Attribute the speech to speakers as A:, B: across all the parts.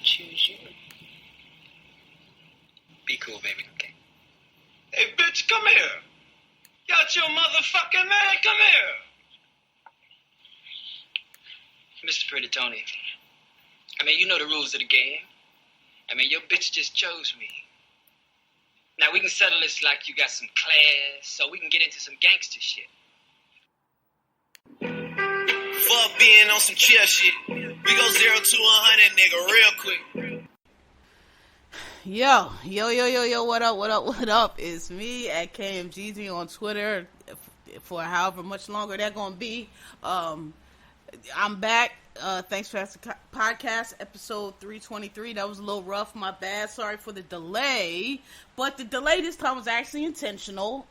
A: choose you.
B: Be cool, baby. Okay.
C: Hey, bitch, come here. Got your motherfucking man, come here.
B: Mr. Pretty Tony, I mean, you know the rules of the game. I mean, your bitch just chose me. Now, we can settle this like you got some class, so we can get into some gangster shit.
C: Fuck being on some chill shit. We go 0 to 100, nigga, real quick.
D: Yo, what up? It's me at KMGZ on Twitter for however much longer that's gonna be. I'm back. Thanks for the podcast, episode 323. That was a little rough, my bad. Sorry for the delay. But the delay this time was actually intentional.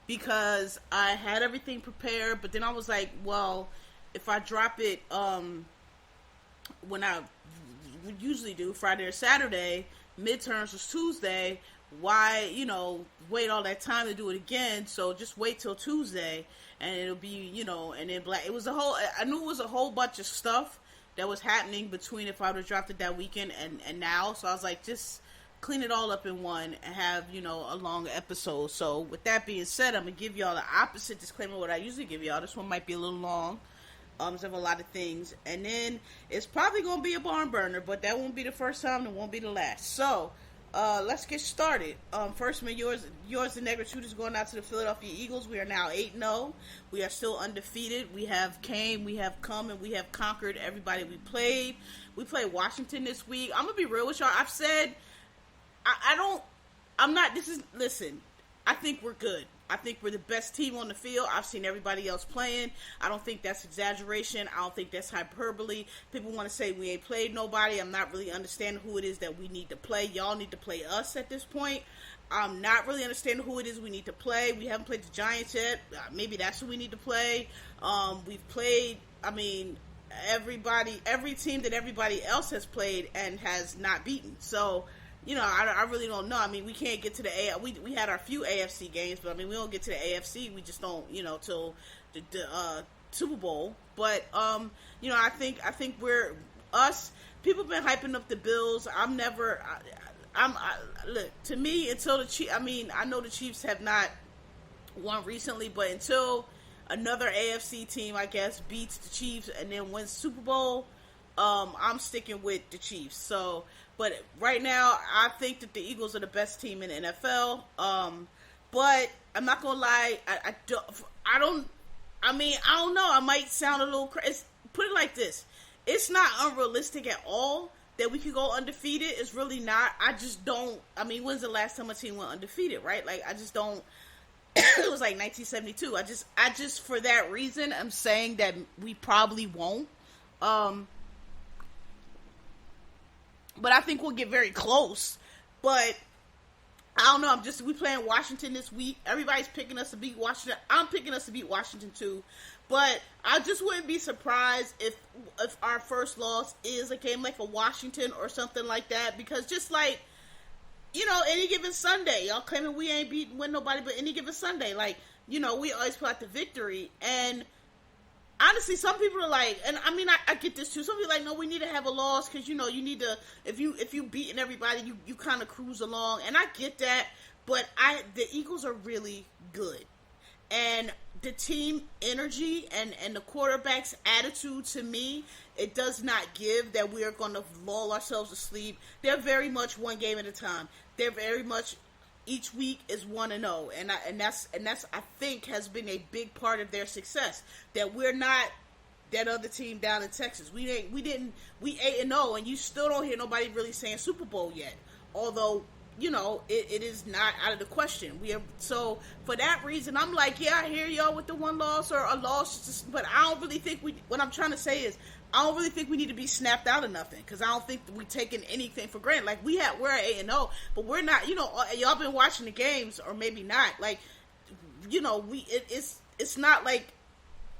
D: Because I had everything prepared, but then I was like, well, if I drop it when I usually do, Friday or Saturday, midterms was Tuesday, why, wait all that time to do it again? So just wait till Tuesday, and it'll be, and then it was I knew it was a whole bunch of stuff that was happening between if I would have dropped it that weekend and now, so I was like, just clean it all up in one and have, a long episode. So with that being said, I'm going to give y'all the opposite disclaimer what I usually give y'all. This one might be a little long. There's a lot of things. And then it's probably going to be a barn burner, but that won't be the first time. It won't be the last. So, let's get started. First, yours and Negritude is going out to the Philadelphia Eagles. We are now 8-0. We are still undefeated. We have come, and we have conquered everybody we played. We played Washington this week. I'm going to be real with y'all. I've said, listen, I think we're good. I think we're the best team on the field. I've seen everybody else playing. I don't think that's exaggeration. I don't think that's hyperbole. People want to say we ain't played nobody. I'm not really understanding who it is that we need to play. Y'all need to play us at this point. I'm not really understanding who it is we need to play. We haven't played the Giants yet. Maybe that's who we need to play. We've played, every team that everybody else has played and has not beaten. So, I really don't know. We can't get to the we had our few AFC games, but we don't get to the AFC. We just don't, till the Super Bowl. But I think we're us. People have been hyping up the Bills. Look, to me, until the Chiefs. I know the Chiefs have not won recently, but until another AFC team, I guess, beats the Chiefs and then wins Super Bowl, I'm sticking with the Chiefs. So. But right now, I think that the Eagles are the best team in the NFL. But I'm not gonna lie, I don't know. I might sound a little crazy. Put it like this: it's not unrealistic at all that we could go undefeated. It's really not. I just don't. When's the last time a team went undefeated? Right? Like, I just don't. It was like 1972. I just for that reason, I'm saying that we probably won't. But I think we'll get very close. But I don't know. We playing Washington this week. Everybody's picking us to beat Washington. I'm picking us to beat Washington too. But I just wouldn't be surprised if our first loss is a game like a Washington or something like that. Because just like, any given Sunday, y'all claiming we ain't win nobody, but any given Sunday, like, we always put out the victory. And honestly, some people are like, and I get this too. Some people are like, no, we need to have a loss because you need to. If you beating everybody, you kind of cruise along, and I get that. But the Eagles are really good, and the team energy and the quarterback's attitude to me, it does not give that we are going to lull ourselves to sleep. They're very much one game at a time. They're very much. Each week is 1-0, and that's I think has been a big part of their success. That we're not that other team down in Texas. We 8-0, and you still don't hear nobody really saying Super Bowl yet. Although it is not out of the question. So for that reason, I'm like, yeah, I hear y'all with the one loss or a loss, but I don't really think what I'm trying to say is, I don't really think we need to be snapped out of nothing because I don't think we're taking anything for granted. Like we're at 8-0, but we're not. Y'all been watching the games, or maybe not. Like, it's not like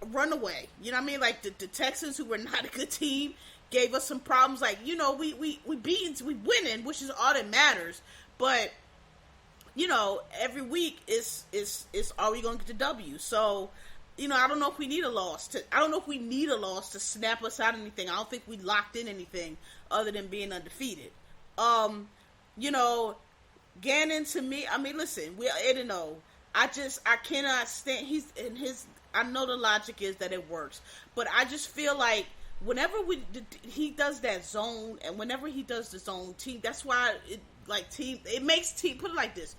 D: a runaway. You know what I mean? Like the Texans, who were not a good team, gave us some problems. Like we winning, which is all that matters. But every week is are we gonna get the W? So I don't know if we need a loss to snap us out of anything. I don't think we locked in anything other than being undefeated. Gannon, to me, I mean, listen, we're 8-0. I cannot stand, I know the logic is that it works, but I just feel like whenever he does that zone, and whenever he does the zone team, that's why it makes team, put it like this,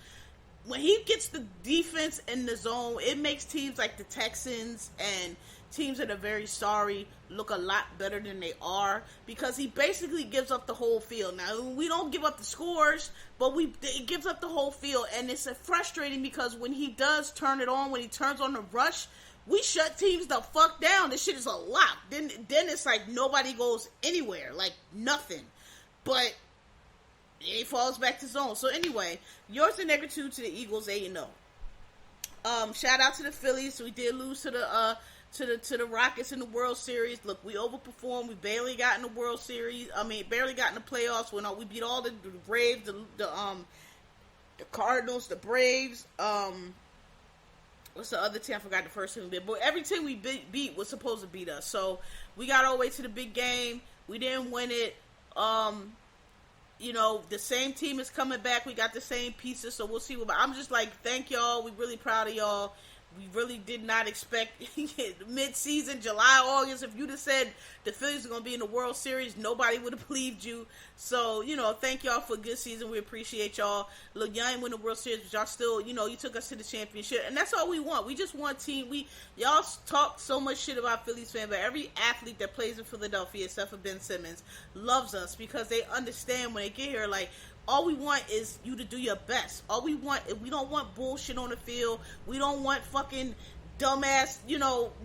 D: when he gets the defense in the zone, it makes teams like the Texans and teams that are very sorry look a lot better than they are, because he basically gives up the whole field. Now, we don't give up the scores, but it gives up the whole field, and it's frustrating because when he does turn it on, when he turns on the rush, we shut teams the fuck down. This shit is a lock. Then it's like nobody goes anywhere, like nothing. But it falls back to zone. So anyway, yours and -2 to the Eagles, 8-0. Shout out to the Phillies. We did lose to the Rockets in the World Series. Look, we overperformed. We barely got in the World Series. Barely got in the playoffs. We beat all the Braves, the Cardinals, the Braves. What's the other team? I forgot the first team we beat. But every team we beat was supposed to beat us. So we got all the way to the big game. We didn't win it. The same team is coming back. We got the same pieces, so we'll see. I'm just like, thank y'all. We're really proud of y'all. We really did not expect mid-season, July, August. If you'd have said the Phillies are going to be in the World Series, nobody would have believed you. So, thank y'all for a good season. We appreciate y'all. Look, y'all ain't win the World Series, but y'all still, you took us to the championship. And that's all we want. We just want team. Y'all talk so much shit about Phillies fans, but every athlete that plays in Philadelphia, except for Ben Simmons, loves us because they understand when they get here, like, all we want is you to do your best. We don't want bullshit on the field. We don't want fucking dumbass,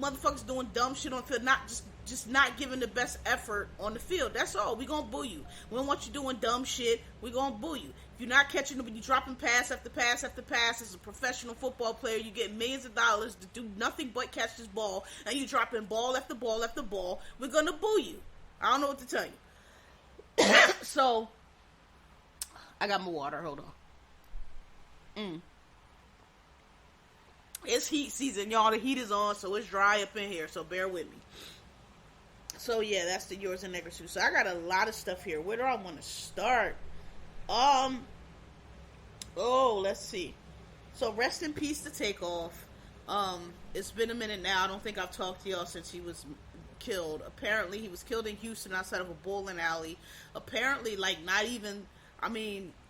D: motherfuckers doing dumb shit on the field, not just not giving the best effort on the field. That's all. We gonna boo you. We don't want you doing dumb shit. We gonna boo you. If you're not catching them, you're dropping pass after pass after pass. As a professional football player, you get millions of dollars to do nothing but catch this ball, and you dropping ball after ball after ball. We're gonna boo you. I don't know what to tell you. So, I got my water. Hold on. It's heat season, y'all. The heat is on, so it's dry up in here. So bear with me. So yeah, that's the yours and -2. So I got a lot of stuff here. Where do I want to start? Let's see. So rest in peace to Takeoff. It's been a minute now. I don't think I've talked to y'all since he was killed. Apparently, he was killed in Houston outside of a bowling alley. Apparently, not even.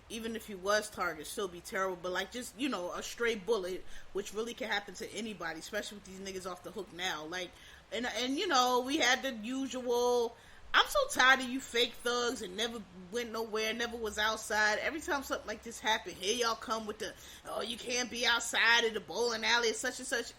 D: Even if he was targeted, still be terrible. But just a stray bullet, which really can happen to anybody, especially with these niggas off the hook now. And we had the usual. I'm so tired of you fake thugs and never went nowhere, never was outside. Every time something like this happened, here y'all come with you can't be outside at the bowling alley, such and such.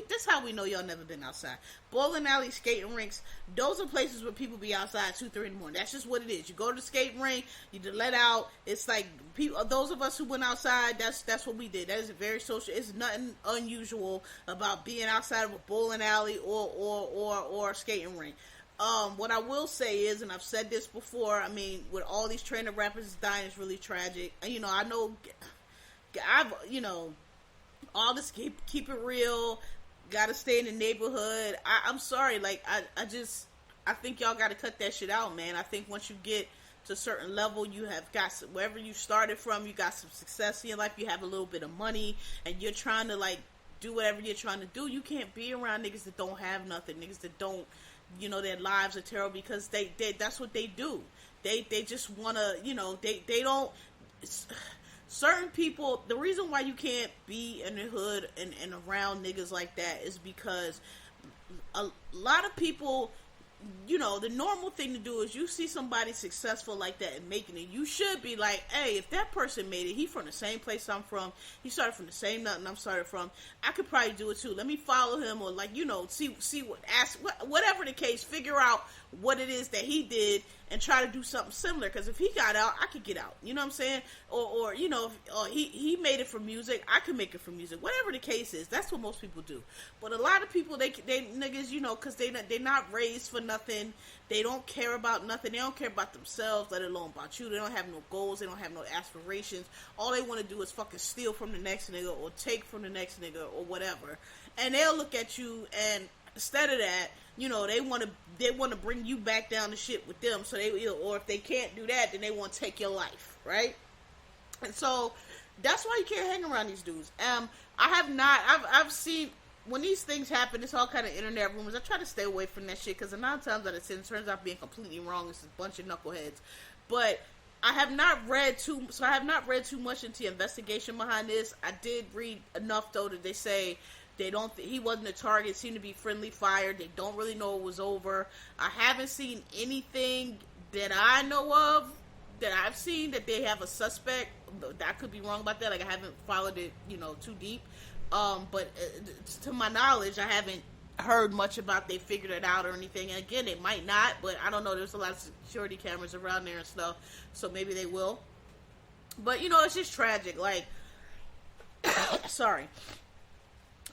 D: That's how we know y'all never been outside. Bowling alley, skating rinks, those are places where people be outside 2, 3 in the morning. That's just what it is. You go to the skating rink, you let out. It's like people, those of us who went outside, that's what we did. That is very social. It's nothing unusual about being outside of a bowling alley or a skating rink. What I will say is, and I've said this before, with all these trainer rappers dying, it's really tragic. And, I know, all this keep it real, gotta stay in the neighborhood. I'm sorry, I think y'all gotta cut that shit out, man. I think once you get to a certain level, you have got wherever you started from, you got some success in your life, you have a little bit of money, and you're trying to, do whatever you're trying to do. You can't be around niggas that don't have nothing, niggas that don't, their lives are terrible, because they that's what they do. They just want to, they don't, certain people, the reason why you can't be in the hood and around niggas like that is because a lot of people, the normal thing to do is you see somebody successful like that and making it, you should be like, hey, if that person made it, he from the same place I'm from, he started from the same nothing I'm started from, I could probably do it too. Let me follow him, or see what, ask, whatever the case, figure out what it is that he did and try to do something similar. Because if he got out, I could get out. You know what I'm saying? Or you know, if, he made it for music, I could make it for music. Whatever the case is, that's what most people do. But a lot of people, they niggas, you know, because they're not raised for nothing. They don't care about nothing. They don't care about themselves, let alone about you. They don't have no goals. They don't have no aspirations. All they want to do is fucking steal from the next nigga or take from the next nigga or whatever. And they'll look at you, and instead of that, you know, they want to bring you back down to shit with them. So they, or if they can't do that, then they want to take your life, right? And so that's why you can't hang around these dudes. I've seen when these things happen, it's all kind of internet rumors. I try to stay away from that shit because 9 times out of 10 it turns out being completely wrong. It's a bunch of knuckleheads. But I have not read too much into the investigation behind this. I did read enough though that they say he wasn't a target, seemed to be friendly fire. They don't really know it was over. I haven't seen anything that I know of that I've seen that they have a suspect. I could be wrong about that. Like, I haven't followed it, you know, too deep. But to my knowledge, I haven't heard much about they figured it out or anything. And again, it might not, but I don't know. There's a lot of security cameras around there and stuff, so maybe they will. But, you know, it's just tragic. Like, sorry.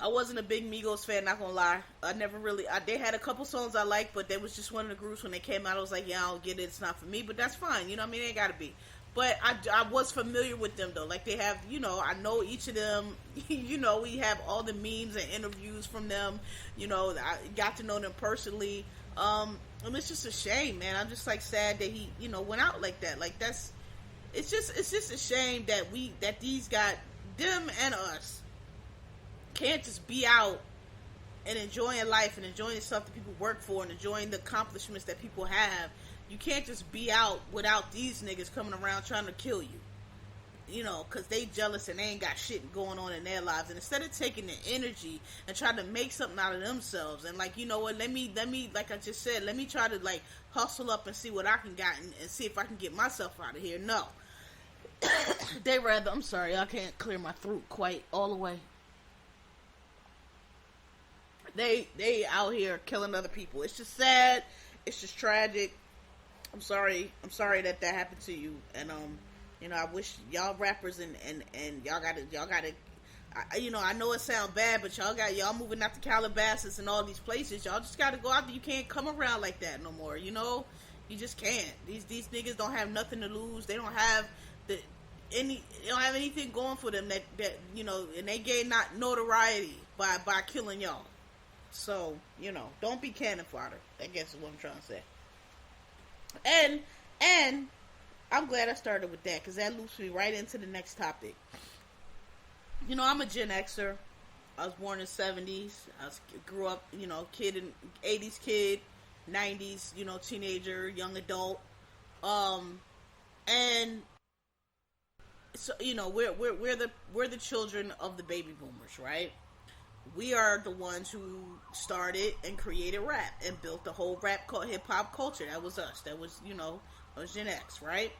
D: I wasn't a big Migos fan, not gonna lie. They had a couple songs I liked, but they was just one of the groups when they came out. I was like, yeah, I don't get it. It's not for me, but that's fine. You know what I mean? It ain't gotta be. But I was familiar with them, though. Like, they have, you know, I know each of them. You know, we have all the memes and interviews from them. You know, I got to know them personally. And it's just a shame, man. I'm just, like, sad that he, you know, went out like that. Like, it's just a shame that these got, them and us, can't just be out and enjoying life and enjoying the stuff that people work for and enjoying the accomplishments that people have. You can't just be out without these niggas coming around trying to kill you. You know, because they jealous and they ain't got shit going on in their lives. And instead of taking the energy and trying to make something out of themselves and, like, you know what, let me, like I just said, let me try to, like, hustle up and see what I can get and see if I can get myself out of here. No. They rather, I'm sorry, I can't clear my throat quite all the way. They out here killing other people. It's just sad. It's just tragic. I'm sorry that happened to you. And you know, I wish y'all rappers and y'all gotta you know, I know it sounds bad, but y'all moving out to Calabasas and all these places. Y'all just gotta go out there. You can't come around like that no more. You know, you just can't. These niggas don't have nothing to lose. They don't have they don't have anything going for them that you know, and they gain not notoriety by killing y'all. So, you know, don't be cannon fodder, I guess is what I'm trying to say. And I'm glad I started with that, because that loops me right into the next topic. You know, I'm a Gen Xer. I was born in the 70s. Grew up, you know, 80s kid, 90s, you know, teenager, young adult. And so, you know, we're the children of the baby boomers, right? We are the ones who started and created rap and built the whole hip hop culture. That was us. That was, you know, that was Gen X, right?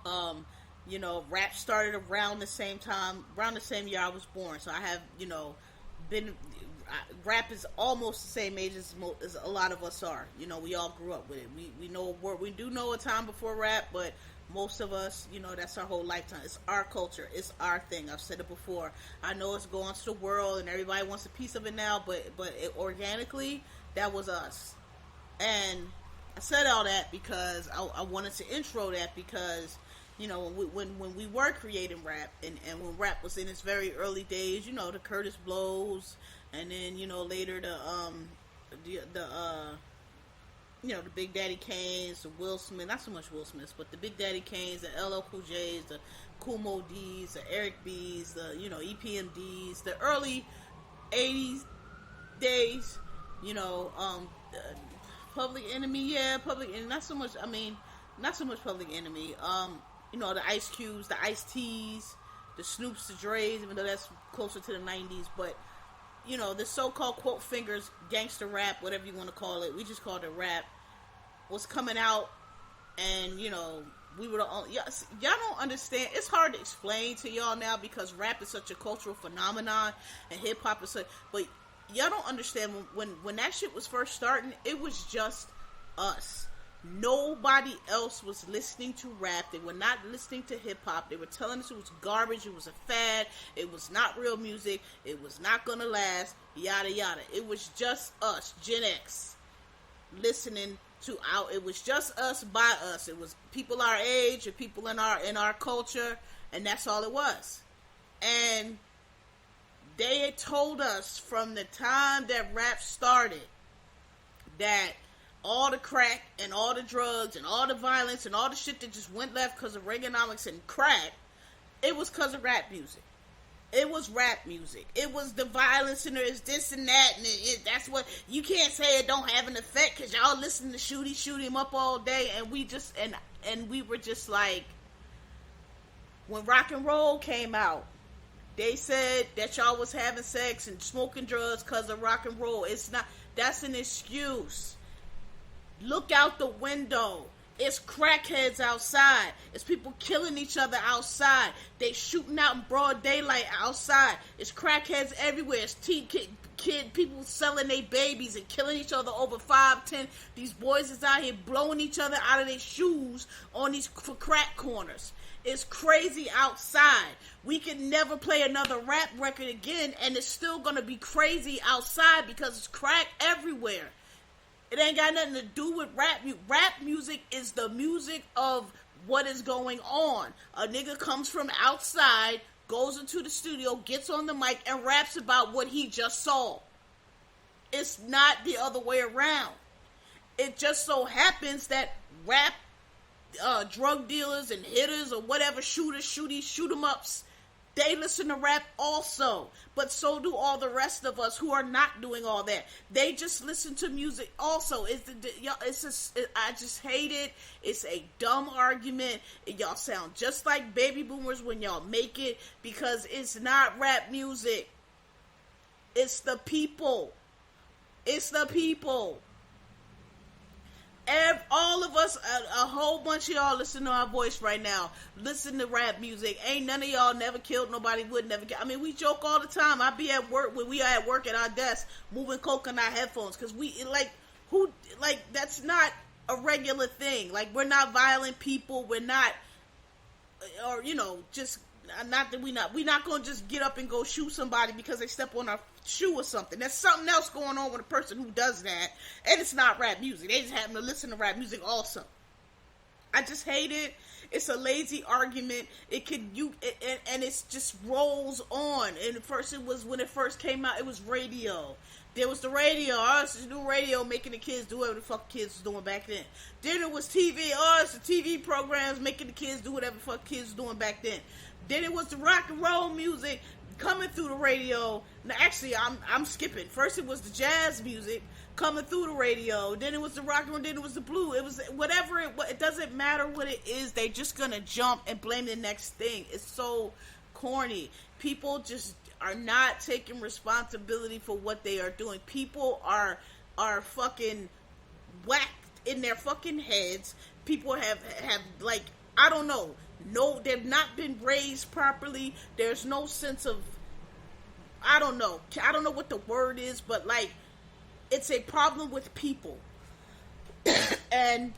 D: You know, rap started around the same time, around the same year I was born. So I have, you know, rap is almost the same age as a lot of us are. You know, we all grew up with it. We do know a time before rap, but most of us, you know, that's our whole lifetime. It's our culture. It's our thing. I've said it before. I know it's going to the world and everybody wants a piece of it now, but organically, that was us. And I said all that because I wanted to intro that because, you know, when we were creating rap and when rap was in its very early days, you know, the Curtis Blows, and then, you know, later the you know, the Big Daddy Kanes, the Will Smith, not so much Will Smith, but the Big Daddy Kanes, the LL Cool J's, the Kool Moe D's, the Eric B's, the, you know, EPMD's, the early 80s days, you know, Public Enemy, not so much Public Enemy, you know, the Ice Cubes, the Ice T's, the Snoops, the Dre's, even though that's closer to the 90s, but, you know, the so-called quote fingers, gangster rap, whatever you want to call it, we just called it rap, was coming out, and, you know, we were the only, y'all don't understand, it's hard to explain to y'all now, because rap is such a cultural phenomenon, and hip-hop is such, but y'all don't understand, when that shit was first starting, it was just us. Nobody else was listening to rap. They were not listening to hip-hop. They were telling us it was garbage. It was a fad. It was not real music. It was not going to last. Yada, yada. It was just us, Gen X, listening to it was just us by us. It was people our age and people in our culture, and that's all it was. And they had told us from the time that rap started that all the crack and all the drugs and all the violence and all the shit that just went left because of Reaganomics and crack, it was because of rap music. It was rap music. It was the violence and there's this and that, and that's what you can't say it don't have an effect because y'all listen to shoot him up all day, and we just and we were just like, when rock and roll came out, they said that y'all was having sex and smoking drugs because of rock and roll. It's not. That's an excuse. Look out the window. It's crackheads outside. It's people killing each other outside. They shooting out in broad daylight outside. It's crackheads everywhere. It's people selling their babies and killing each other over 5, 10. These boys is out here blowing each other out of their shoes on these for crack corners. It's crazy outside. We can never play another rap record again, and it's still gonna be crazy outside because it's crack everywhere. It ain't got nothing to do with rap. Rap music is the music of what is going on. A nigga comes from outside, goes into the studio, gets on the mic, and raps about what he just saw. It's not the other way around. It just so happens that rap drug dealers and hitters or whatever, shooters, shoot 'em ups, they listen to rap also, but so do all the rest of us who are not doing all that. They just listen to music also. I just hate it. It's a dumb argument. Y'all sound just like baby boomers when y'all make it, because it's not rap music. It's the people. It's the people. All of us, a whole bunch of y'all listen to our voice right now. Listen to rap music. Ain't none of y'all never killed nobody, would never kill. I mean, we joke all the time. I be at work, when we are at work at our desk, moving coke in our headphones, because that's not a regular thing. Like, we're not violent people. We're not, or, just, not that we're not going to just get up and go shoot somebody because they step on our shoe or something. There's something else going on with a person who does that, and it's not rap music. They just happen to listen to rap music also. I just hate it. It's a lazy argument. And it just rolls on. And first, when it first came out, it was radio. There was the radio. It's the new radio making the kids do whatever the fuck kids was doing back then. Then it was TV. It's the TV programs making the kids do whatever the fuck kids was doing back then. Then it was the rock and roll music coming through the radio. Now, actually, I'm skipping. First, it was the jazz music coming through the radio. Then it was the rock and roll. Then it was the blue. It was whatever. It doesn't matter what it is. They just gonna jump and blame the next thing. It's so corny. People just are not taking responsibility for what they are doing. People are fucking whacked in their fucking heads. People have like, I don't know. No, they've not been raised properly. There's no sense of, I don't know what the word is, but like, it's a problem with people. And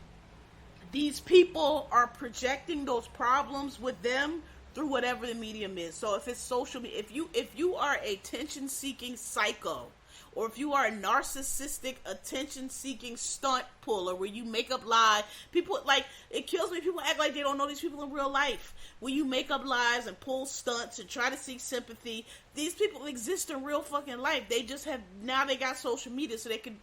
D: these people are projecting those problems with them through whatever the medium is. So if it's social media, if you are a attention-seeking psycho, or if you are a narcissistic, attention-seeking stunt puller where you make up lies, people, like, it kills me. People act like they don't know these people in real life. When you make up lies and pull stunts and try to seek sympathy, these people exist in real fucking life. They just have, now they got social media so they can,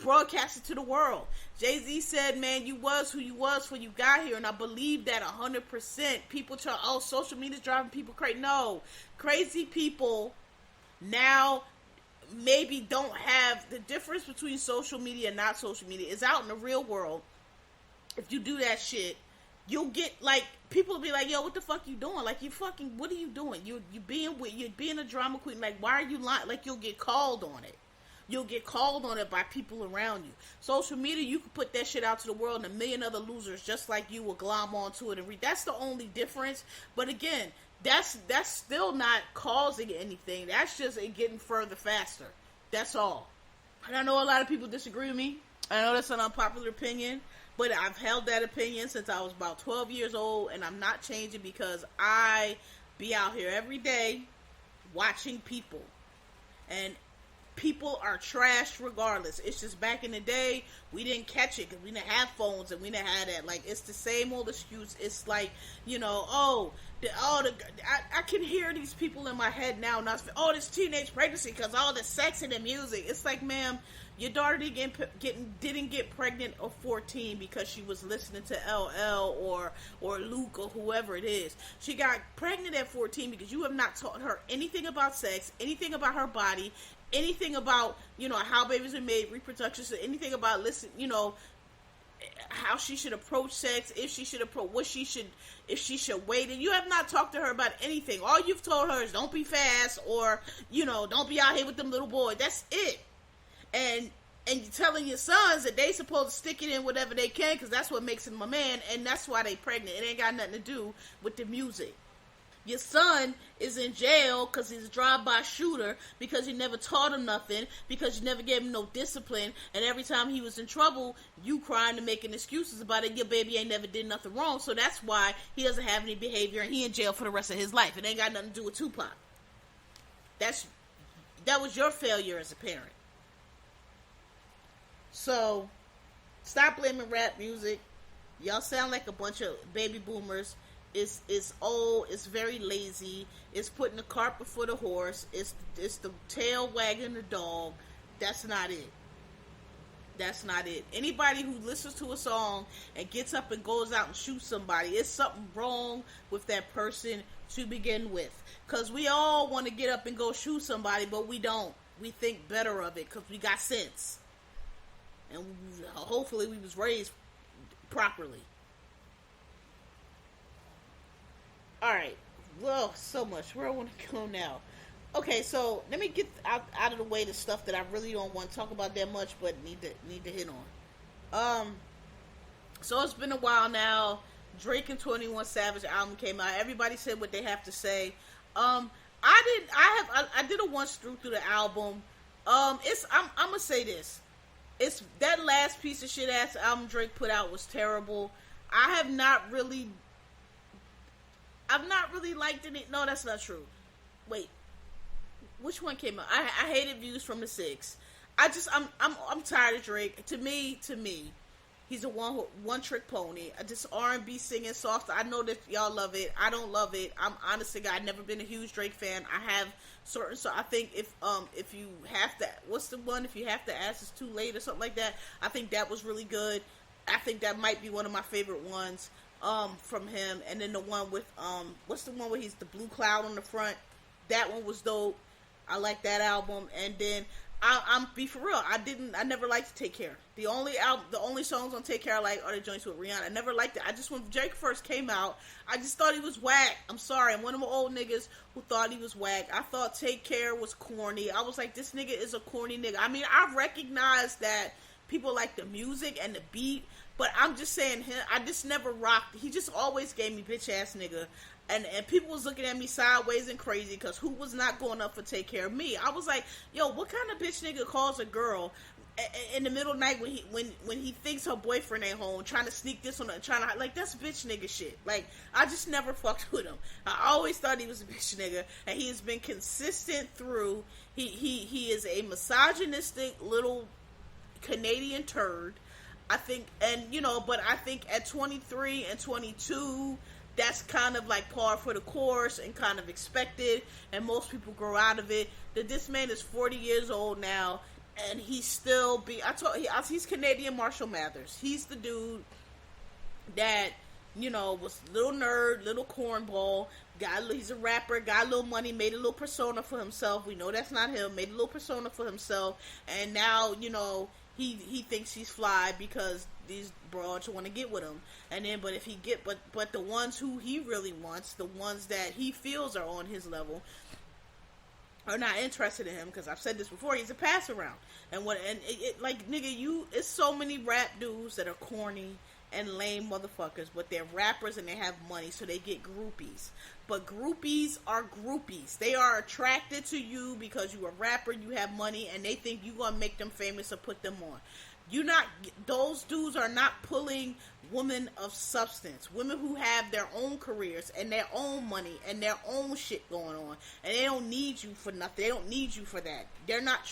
D: broadcast it to the world. Jay-Z said, man, you was who you was when you got here, and I believe that 100%. People try, social media's driving people crazy. No, crazy people now maybe don't have the difference between social media and not social media is out in the real world. If you do that shit, you'll get, like, people will be like, yo, what the fuck you doing? Like, what are you doing? You're being a drama queen. Like, why are you lying? Like, you'll get called on it. You'll get called on it by people around you. Social media, you can put that shit out to the world, and a million other losers just like you will glom onto it and read. That's the only difference. But again, that's still not causing anything. That's just it getting further faster. That's all. And I know a lot of people disagree with me. I know that's an unpopular opinion, but I've held that opinion since I was about 12 years old, and I'm not changing because I be out here every day watching people. And people are trash regardless. It's just back in the day, we didn't catch it because we didn't have phones and we didn't have that. Like, it's the same old excuse. It's like, you know, I can hear these people in my head now. Not, this teenage pregnancy because all the sex and the music. It's like, ma'am, your daughter didn't get pregnant at 14 because she was listening to LL or Luke or whoever it is. She got pregnant at 14 because you have not taught her anything about sex, anything about her body, anything about, you know, how babies are made, reproduction, anything about how she should approach sex, if she should wait. And you have not talked to her about anything. All you've told her is don't be fast, or, you know, don't be out here with them little boys. That's it. And you're telling your sons that they supposed to stick it in whatever they can because that's what makes them a man, and that's why they pregnant. It ain't got nothing to do with the music. Your son is in jail because he's a drive-by shooter because you never taught him nothing, because you never gave him no discipline, and every time he was in trouble, you crying and making excuses about it. Your baby ain't never did nothing wrong, so that's why he doesn't have any behavior and he in jail for the rest of his life. It ain't got nothing to do with Tupac. That was your failure as a parent. So, stop blaming rap music. Y'all sound like a bunch of baby boomers. It's old. It's very lazy. It's putting the cart before the horse. It's the tail wagging the dog. That's not it. That's not it. Anybody who listens to a song and gets up and goes out and shoots somebody, it's something wrong with that person to begin with. Because we all want to get up and go shoot somebody, but we don't. We think better of it because we got sense. And hopefully we was raised properly. Alright. Well, so much. Where I want to go now. Okay, so let me get out of the way the stuff that I really don't want to talk about that much, but need to hit on. So it's been a while now. Drake and 21 Savage album came out. Everybody said what they have to say. I did a once through the album. I'm gonna say this. It's that last piece of shit ass album Drake put out was terrible. I've not really liked it. No, that's not true. Wait, which one came out? I hated Views from the Six. I'm tired of Drake. To me, he's a one trick pony. Just R&B singing soft. I know that y'all love it. I don't love it. I'm honestly, I've never been a huge Drake fan. I have certain. So I think if you have to, what's the one? If you have to ask, it's too late or something like that. I think that was really good. I think that might be one of my favorite ones from him. And then the one with what's the one where he's the blue cloud on the front? That one was dope. I like that album. And then I'm be for real. I never liked Take Care. The only songs on Take Care I like are the joints with Rihanna. I never liked it. When Drake first came out, I just thought he was whack. I'm sorry. I'm one of my old niggas who thought he was whack. I thought Take Care was corny. I was like, this nigga is a corny nigga. I mean, I recognize that people like the music and the beat, but I'm just saying, I just never rocked. He just always gave me bitch ass nigga. And people was looking at me sideways and crazy because who was not going up for Take Care of Me? I was like, yo, what kind of bitch nigga calls a girl in the middle of the night when he thinks her boyfriend ain't home, trying to sneak this on her, like, that's bitch nigga shit. Like, I just never fucked with him. I always thought he was a bitch nigga, and he has been consistent through. He is a misogynistic little Canadian turd, I think, and but I think at 23 and 22. That's kind of like par for the course and kind of expected, and most people grow out of it. That this man is 40 years old now, and he's still he's Canadian Marshall Mathers. He's the dude that, was little nerd, little cornball, he's a rapper, got a little money, made a little persona for himself. We know that's not him, made a little persona for himself, and now, he thinks he's fly because these broads want to get with him. And then, but the ones who he really wants, the ones that he feels are on his level, are not interested in him, because I've said this before, he's a pass around. It's so many rap dudes that are corny and lame motherfuckers, but they're rappers and they have money, so they get groupies. But groupies are groupies. They are attracted to you because you a rapper, you have money, and they think you gonna make them famous or put them on. Those dudes are not pulling women of substance, women who have their own careers and their own money and their own shit going on, and they don't need you for nothing. They don't need you for that. You're not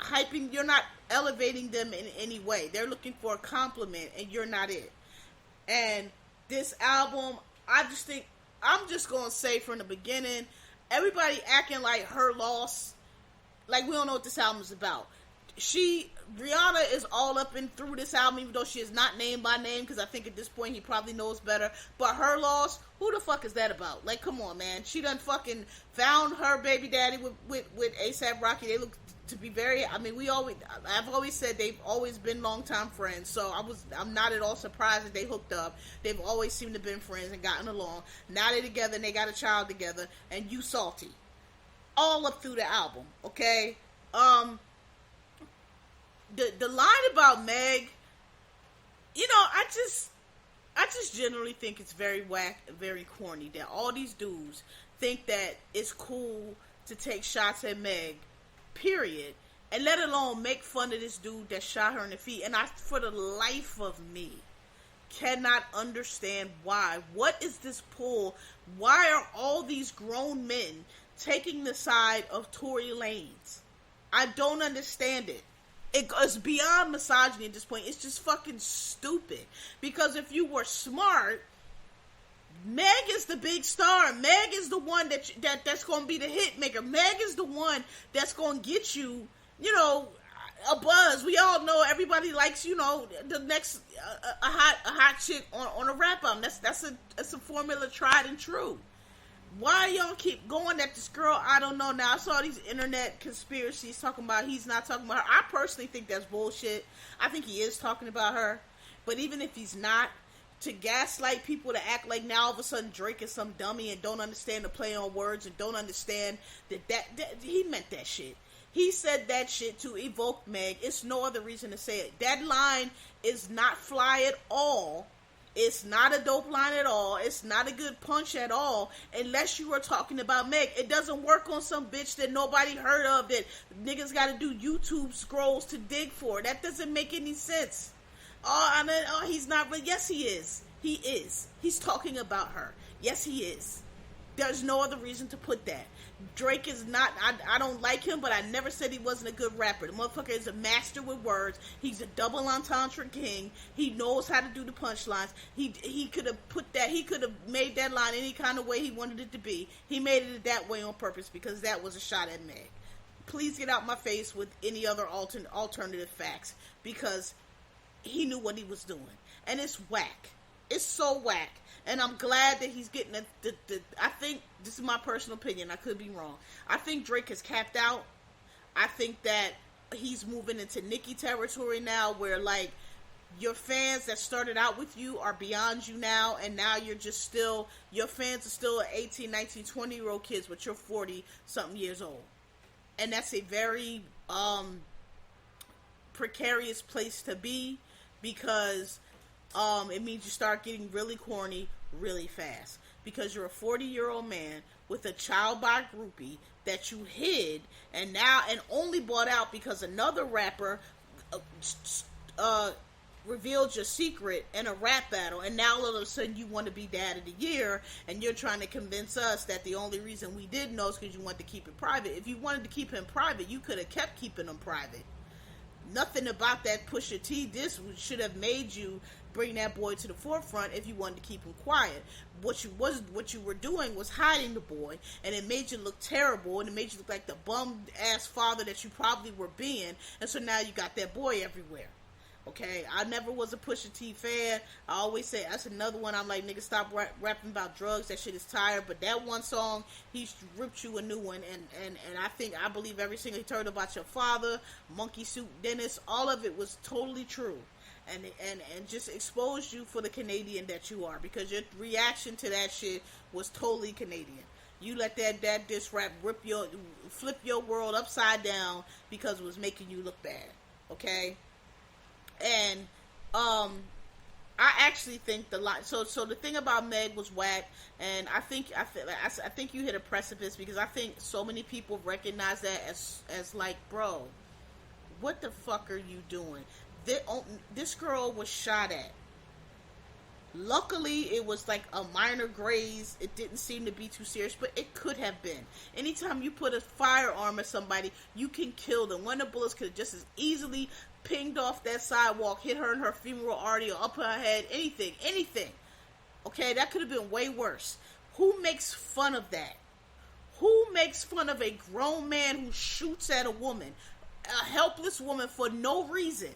D: hyping, you're not elevating them in any way. They're looking for a compliment, and you're not it. And this album, I'm just gonna say from the beginning, everybody acting like her loss, like we don't know what this album is about. Rihanna is all up and through this album, even though she is not named by name, because I think at this point he probably knows better. But her loss, who the fuck is that about? Like, come on, man. She done fucking found her baby daddy with A$AP Rocky. They look to be very, I've always said they've always been longtime friends, so I'm not at all surprised that they hooked up. They've always seemed to have been friends and gotten along. Now they're together and they got a child together, and you salty. All up through the album, okay? The line about Meg, I just generally think it's very whack, very corny, that all these dudes think that it's cool to take shots at Meg, period, and let alone make fun of this dude that shot her in the feet. And I, for the life of me, cannot understand why. What is this pull? Why are all these grown men taking the side of Tory Lanez? I don't understand it. It's beyond misogyny at this point. It's just fucking stupid. Because if you were smart, Meg is the big star. Meg is the one that's going to be the hit maker. Meg is the one that's going to get you, a buzz. We all know everybody likes, the next a hot chick on a rap album. That's a formula tried and true. Why y'all keep going at this girl? I don't know. Now I saw these internet conspiracies talking about he's not talking about her. I personally think that's bullshit. I think he is talking about her. But even if he's not, to gaslight people to act like now all of a sudden Drake is some dummy and don't understand the play on words and don't understand that he meant that shit. He said that shit to evoke Meg. It's no other reason to say it. That line is not fly at all. It's not a dope line at all. It's not a good punch at all, unless you are talking about Meg. It doesn't work on some bitch that nobody heard of, that niggas gotta do YouTube scrolls to dig for. That doesn't make any sense. He's not, but yes he is. He is. He's talking about her. Yes he is. There's no other reason to put that. Drake is not, I don't like him, but I never said he wasn't a good rapper. The motherfucker is a master with words. He's a double entendre king. He knows how to do the punchlines. He could have put that, he could have made that line any kind of way he wanted it to be. He made it that way on purpose because that was a shot at Meg. Please get out my face with any other alternative facts, because he knew what he was doing. And it's whack. It's so whack. And I'm glad that he's getting I think, this is my personal opinion, I could be wrong. I think Drake has capped out. I think that he's moving into Nicki territory now, where like your fans that started out with you are beyond you now, and now you're just still, your fans are still 18, 19, 20-year-old kids, but you're 40-something years old. And that's a very precarious place to be, because it means you start getting really corny really fast, because you're a 40-year-old man with a child by groupie that you hid and only bought out because another rapper revealed your secret in a rap battle, and now all of a sudden you want to be dad of the year, and you're trying to convince us that the only reason we didn't know is because you wanted to keep it private. If you wanted to keep him private, you could have kept keeping him private. Nothing about that Pusha T diss should have made you bring that boy to the forefront if you wanted to keep him quiet. What you were doing was hiding the boy, and it made you look terrible, and it made you look like the bum ass father that you probably were being, and so now you got that boy everywhere. Okay, I never was a Pusha T fan. I always say, that's another one I'm like, nigga, stop rapping about drugs, that shit is tired. But that one song, he ripped you a new one, and I believe every single he told about your father, Monkey Suit Dennis, all of it was totally true. And just exposed you for the Canadian that you are, because your reaction to that shit was totally Canadian. You let that diss rap flip your world upside down because it was making you look bad. Okay? And Um, I actually think the line. So the thing about Meg was whack, and I think you hit a precipice because I think so many people recognize that as like, bro, what the fuck are you doing? This girl was shot at. Luckily, it was like a minor graze. It didn't seem to be too serious, but it could have been. Anytime you put a firearm at somebody, you can kill them. One of the bullets could have just as easily pinged off that sidewalk, hit her in her femoral artery or up her head, anything. Okay, that could have been way worse. Who makes fun of that? Who makes fun of a grown man who shoots at a woman, a helpless woman for no reason?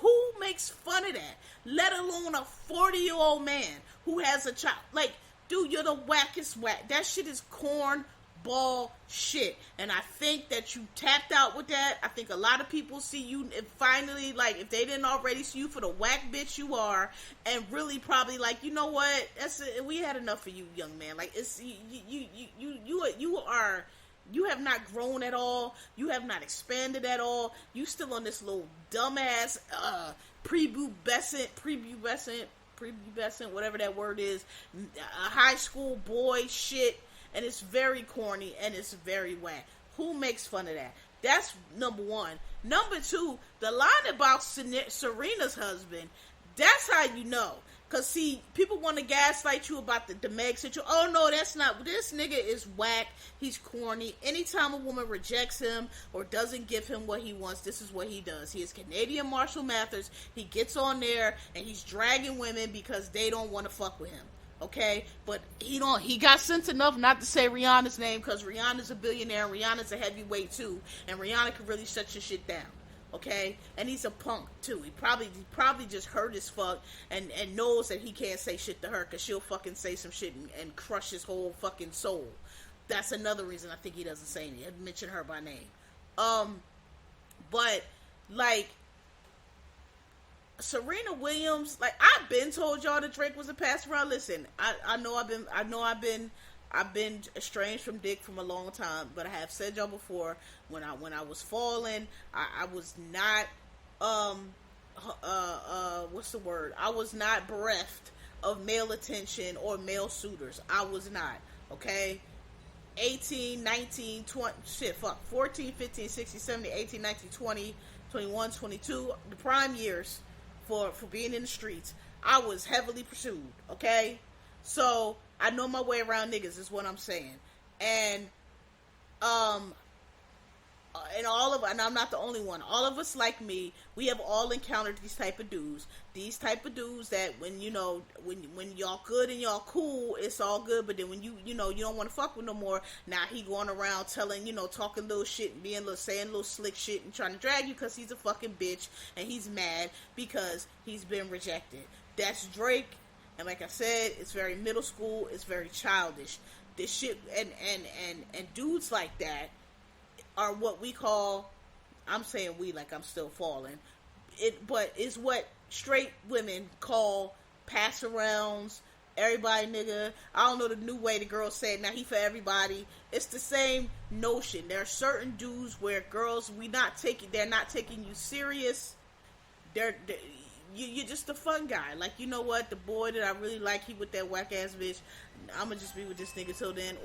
D: Who makes fun of that? Let alone a 40-year-old man who has a child. Like, dude, you're the wackest whack. That shit is cornball shit. And I think that you tapped out with that. I think a lot of people see you and finally, like, if they didn't already see you for the whack bitch you are, and really probably like, you know what? That's it. We had enough of you, young man. Like, it's you have not grown at all. You have not expanded at all. You still on this little dumbass prepubescent, whatever that word is, high school boy shit, and it's very corny and it's very whack. Who makes fun of that? That's number one. Number two, the line about Serena's husband, that's how you know. Because, see, people want to gaslight you about the Meg situation. Oh, no, that's not. This nigga is whack. He's corny. Anytime a woman rejects him or doesn't give him what he wants, this is what he does. He is Canadian Marshall Mathers. He gets on there and he's dragging women because they don't want to fuck with him. Okay? But he got sense enough not to say Rihanna's name because Rihanna's a billionaire and Rihanna's a heavyweight too. And Rihanna can really shut your shit down. Okay, and he's a punk too. He probably just hurt as fuck and knows that he can't say shit to her because she'll fucking say some shit and crush his whole fucking soul. That's another reason I think he doesn't say anything. Mention her by name. But like Serena Williams, like I've been told y'all that Drake was a pass around. Listen, I know I've been estranged from Dick from a long time, but I have said y'all before, when I was falling, I was not, what's the word? I was not bereft of male attention or male suitors. I was not, okay? 18, 19, 20, 14, 15, 16, 17, 18, 19, 20, 21, 22, the prime years for being in the streets, I was heavily pursued, okay? So, I know my way around niggas is what I'm saying. And and I'm not the only one. All of us like me, we have all encountered these type of dudes. These type of dudes that when y'all good and y'all cool, it's all good. But then when you don't want to fuck with no more, now he going around telling, talking little shit and saying little slick shit and trying to drag you because he's a fucking bitch and he's mad because he's been rejected. That's Drake. And like I said, it's very middle school. It's very childish. This shit and dudes like that are what we call. I'm saying we like I'm still falling. But it's what straight women call pass arounds. Everybody nigga. I don't know the new way the girls say it. Now he for everybody. It's the same notion. There are certain dudes where girls they're not taking you serious. You're just a fun guy. Like, you know what? The boy that I really like, he with that whack ass bitch. I'ma just be with this nigga till then.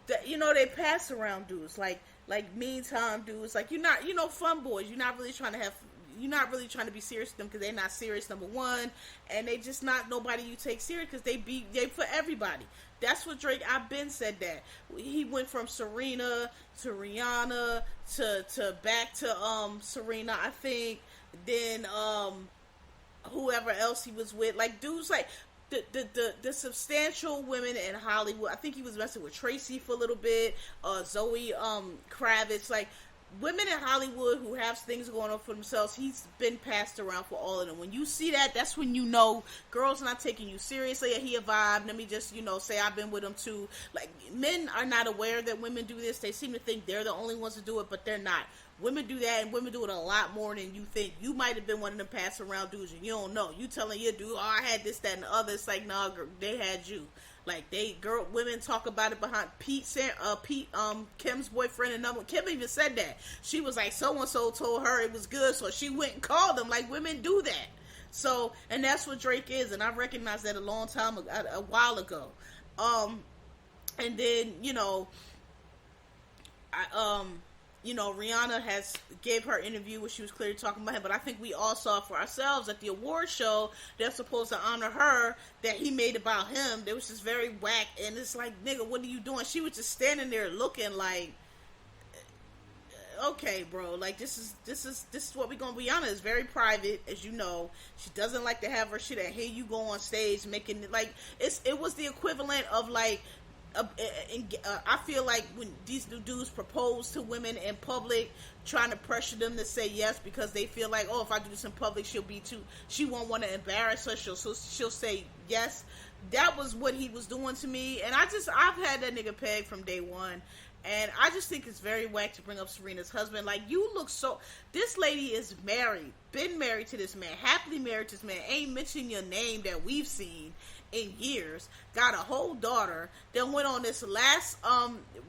D: They pass around dudes like meantime dudes. Like you're not, fun boys. You're not really trying to be serious with them because they're not serious. Number one, and they just not nobody you take serious because they for everybody. That's what Drake. I've been said that he went from Serena to Rihanna to back to Serena. I think then whoever else he was with, like dudes like the substantial women in Hollywood. I think he was messing with Tracy for a little bit. Zoe Kravitz, like. Women in Hollywood who have things going on for themselves, he's been passed around for all of them. When you see that, that's when you know girls are not taking you seriously. He a vibe. Let me just, say I've been with him too. Like, men are not aware that women do this. They seem to think they're the only ones to do it, but they're not. Women do that, and women do it a lot more than you think. You might have been one of them pass around dudes, and you don't know. You telling your dude, oh, I had this, that, and the other. It's like, nah, girl, they had you. Like women talk about it behind Kim's boyfriend, and another. Kim even said that. She was like, so and so told her it was good, so she went and called him. Like, women do that. So, and that's what Drake is, and I recognized that a while ago. And then, Rihanna has gave her interview where she was clearly talking about him, but I think we all saw for ourselves at the award show, they're supposed to honor her, that he made about him. It was just very whack, and it's like, nigga, what are you doing? She was just standing there looking like, okay, bro, like, this is what we gonna. Rihanna is very private, as you know. She doesn't like to have her shit at, here you go on stage making it, like, it was the equivalent of, like, I feel like when these dudes propose to women in public, trying to pressure them to say yes because they feel like, oh, if I do this in public, she won't want to embarrass her, she'll say yes. That was what he was doing to me, and I've had that nigga pegged from day one, and I just think it's very whack to bring up Serena's husband. Like, you look so, this lady is married, been married to this man, happily married to this man, ain't mentioning your name that we've seen in years, got a whole daughter, then went on this last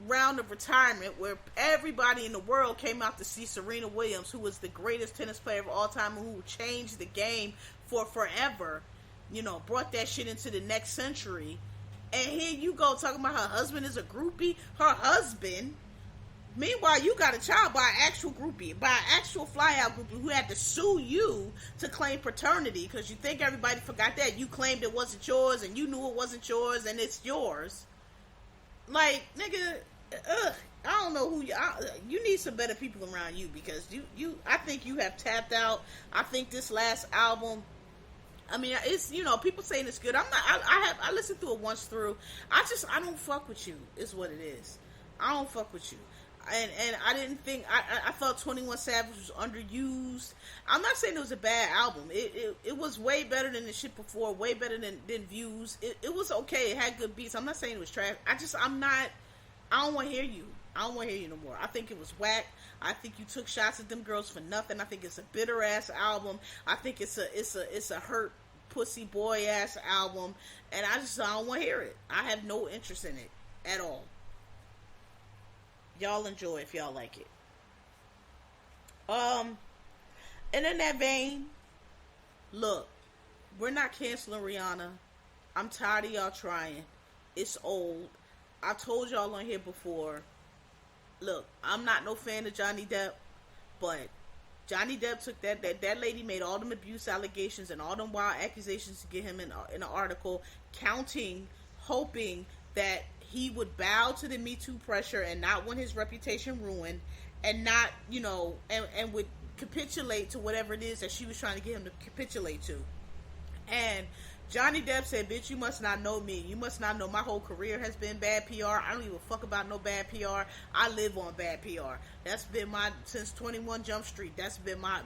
D: round of retirement where everybody in the world came out to see Serena Williams, who was the greatest tennis player of all time, who changed the game for forever, brought that shit into the next century, and here you go talking about her husband is a groupie. Her husband, meanwhile, you got a child by an actual groupie, by an actual flyout groupie who had to sue you to claim paternity, because you think everybody forgot that. You claimed it wasn't yours, and you knew it wasn't yours, and it's yours. Like, nigga, I don't know who you need some better people around you, because I think you have tapped out. I think this last album, I mean, it's, people saying it's good. I listened to it once through. I don't fuck with you, is what it is. I don't fuck with you. And I didn't think, I felt 21 Savage was underused. I'm not saying it was a bad album. It was way better than the shit before, way better than Views. It was okay. It had good beats. I'm not saying it was trash. I don't want to hear you. I don't want to hear you no more. I think it was whack. I think you took shots at them girls for nothing. I think it's a bitter ass album. I think it's a hurt pussy boy ass album, and I don't want to hear it. I have no interest in it at all. Y'all enjoy if y'all like it. And in that vein, look, we're not canceling Rihanna. I'm tired of y'all trying. It's old. I told y'all on here before. Look, I'm not no fan of Johnny Depp, but Johnny Depp took that lady made all them abuse allegations and all them wild accusations to get him in an article, hoping that he would bow to the Me Too pressure and not want his reputation ruined, and not, and would capitulate to whatever it is that she was trying to get him to capitulate to. And Johnny Depp said, bitch, you must not know me. You must not know my whole career has been bad PR. I don't give a fuck about no bad PR. I live on bad PR. That's been since 21 Jump Street. That's been my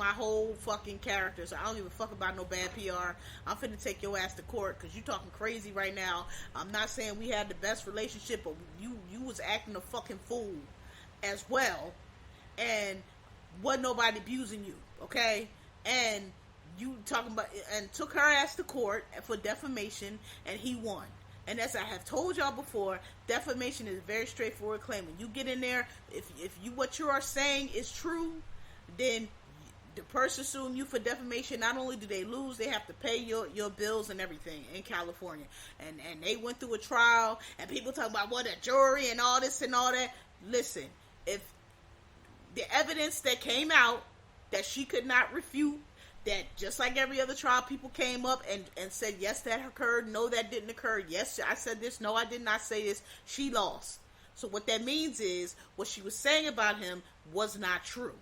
D: whole fucking character. So I don't give a fuck about no bad PR. I'm finna take your ass to court because you talking crazy right now. I'm not saying we had the best relationship, but you was acting a fucking fool as well. And wasn't nobody abusing you, okay? And you talking about, and took her ass to court for defamation, and he won. And as I have told y'all before, defamation is a very straightforward claim. When you get in there, if what you are saying is true, then the person suing you for defamation, not only do they lose, they have to pay your bills and everything in California. And they went through a trial, and people talk about what a jury and all this and all that. Listen, if the evidence that came out that she could not refute, that just like every other trial, people came up and said, yes, that occurred, no, that didn't occur, yes, I said this, no, I did not say this, she lost. So what that means is, what she was saying about him was not true.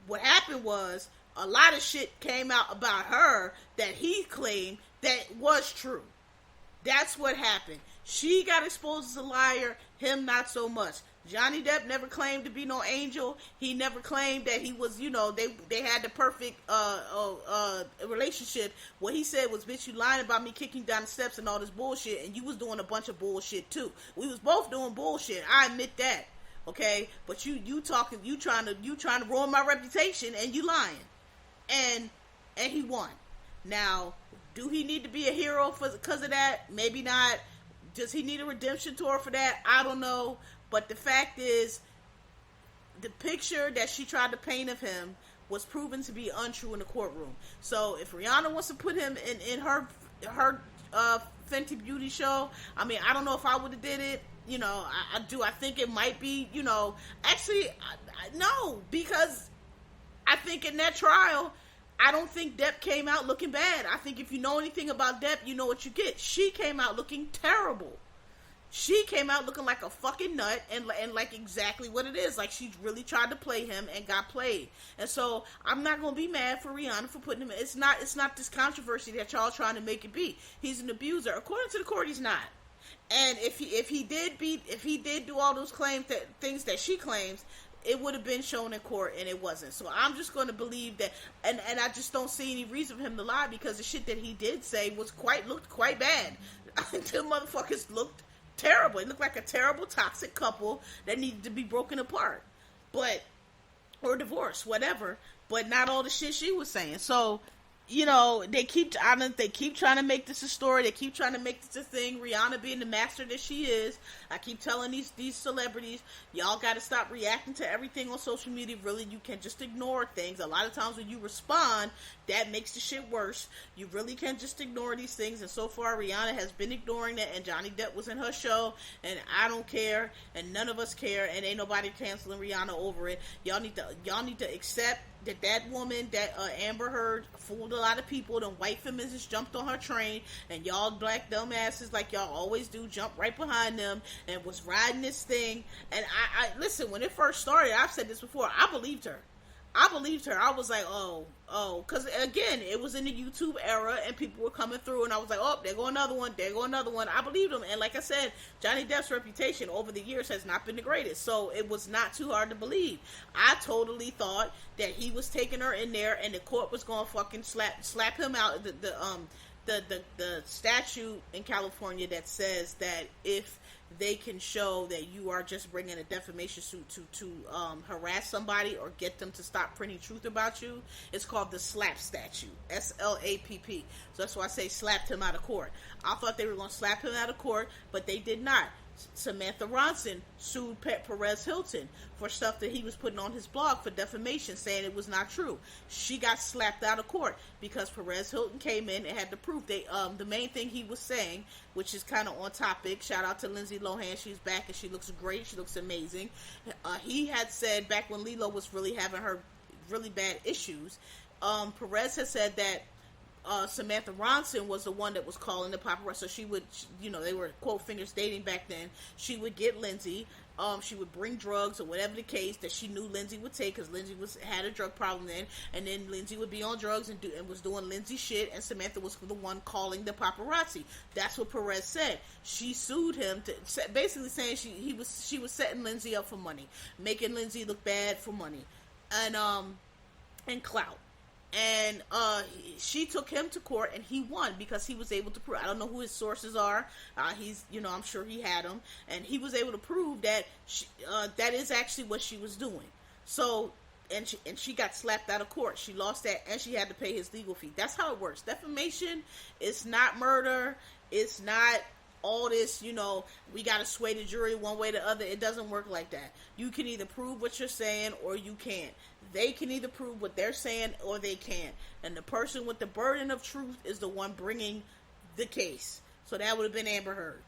D: What happened was, a lot of shit came out about her that he claimed that was true. That's what happened. She got exposed as a liar, him not so much. Johnny Depp never claimed to be no angel. He never claimed that he was, they had the perfect relationship. What he said was, bitch, you lying about me kicking down the steps and all this bullshit, and you was doing a bunch of bullshit too. We was both doing bullshit. I admit that. Okay? But you trying to ruin my reputation, and you lying. And he won. Now, do he need to be a hero because of that? Maybe not. Does he need a redemption tour for that? I don't know. But the fact is, the picture that she tried to paint of him was proven to be untrue in the courtroom. So if Rihanna wants to put him in her Fenty Beauty show, I mean, I don't know if I would have did it. You know, I think it might be, you know, actually, no, because I think in that trial, I don't think Depp came out looking bad. I think if you know anything about Depp, you know what you get. She came out looking terrible. She came out looking like a fucking nut and like exactly what it is. Like she really tried to play him and got played. And so I'm not gonna be mad for Rihanna for putting him in. It's not this controversy that y'all trying to make it be. He's an abuser. According to the court, he's not. And if he did do all those things that she claims, it would have been shown in court, and it wasn't. So I'm just going to believe that, and I just don't see any reason for him to lie, because the shit that he did say looked quite bad. The motherfuckers looked terrible. It looked like a terrible toxic couple that needed to be broken apart, or divorced, whatever. But not all the shit she was saying. So, you know, they keep trying to make this a story. They keep trying to make this a thing. Rihanna being the master that she is. I keep telling these celebrities, y'all got to stop reacting to everything on social media. Really, you can just ignore things. A lot of times when you respond, that makes the shit worse. You really can just ignore these things. And so far, Rihanna has been ignoring that. And Johnny Depp was in her show, and I don't care, and none of us care, and ain't nobody canceling Rihanna over it. Y'all need to accept that woman, that Amber Heard, fooled a lot of people. Them white feminists jumped on her train, and y'all black dumbasses, like y'all always do, jumped right behind them and was riding this thing. And I listen, when it first started, I've said this before, I believed her. I was like, oh, because again, it was in the YouTube era, and people were coming through, and I was like, oh, there go another one. I believed him, and like I said, Johnny Depp's reputation over the years has not been the greatest, so it was not too hard to believe. I totally thought that he was taking her in there, and the court was going to fucking slap him out. The statute in California that says that if they can show that you are just bringing a defamation suit to harass somebody or get them to stop printing truth about you, it's called the SLAPP statute, SLAPP. So that's why I say slapped him out of court. I thought they were going to slap him out of court, but they did not. Samantha Ronson sued Perez Hilton for stuff that he was putting on his blog for defamation, saying it was not true. She got slapped out of court because Perez Hilton came in and had the proof. The main thing he was saying, which is kind of on topic, shout out to Lindsay Lohan, she's back and she looks great, she looks amazing. He had said back when Lilo was really having her really bad issues, Perez had said that Samantha Ronson was the one that was calling the paparazzi. So she would, they were quote fingers dating back then. She would get Lindsay. She would bring drugs or whatever the case that she knew Lindsay would take, because Lindsay had a drug problem then, and then Lindsay would be on drugs and was doing Lindsay shit, and Samantha was the one calling the paparazzi. That's what Perez said. She sued him basically saying she was setting Lindsay up for money, making Lindsay look bad for money, and clout. And she took him to court, and he won because he was able to prove. I don't know who his sources are. I'm sure he had them, and he was able to prove that that is actually what she was doing. So, and she got slapped out of court. She lost that, and she had to pay his legal fee. That's how it works. Defamation is not murder. It's not all this, we got to sway the jury one way or the other. It doesn't work like that. You can either prove what you're saying or you can't. They can either prove what they're saying or they can't. And the person with the burden of truth is the one bringing the case. So that would have been Amber Heard.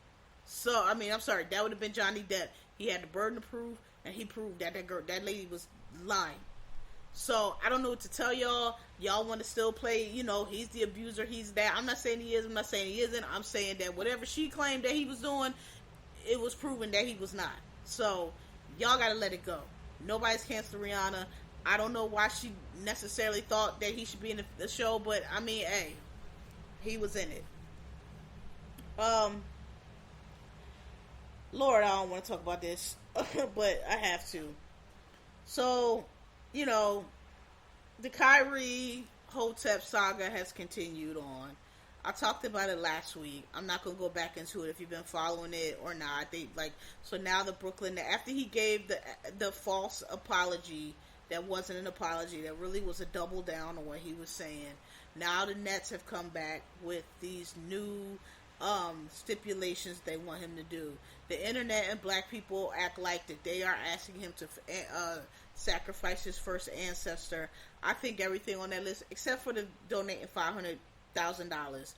D: That would have been Johnny Depp. He had the burden of proof, and he proved that that lady was lying. So I don't know what to tell y'all. Y'all want to still play, he's the abuser, he's that. I'm not saying he is, I'm not saying he isn't. I'm saying that whatever she claimed that he was doing, it was proven that he was not. So y'all got to let it go. Nobody's canceling Rihanna. I don't know why she necessarily thought that he should be in the show, but hey, he was in it. Lord, I don't want to talk about this, but I have to. So, the Kyrie Hotep saga has continued on. I talked about it last week. I'm not going to go back into it if you've been following it or not. So now the Brooklyn, after he gave the false apology that wasn't an apology, that really was a double down on what he was saying. Now the Nets have come back with these new stipulations they want him to do. The internet and black people act like that they are asking him to sacrifice his first ancestor. I think everything on that list, except for the donating $500,000,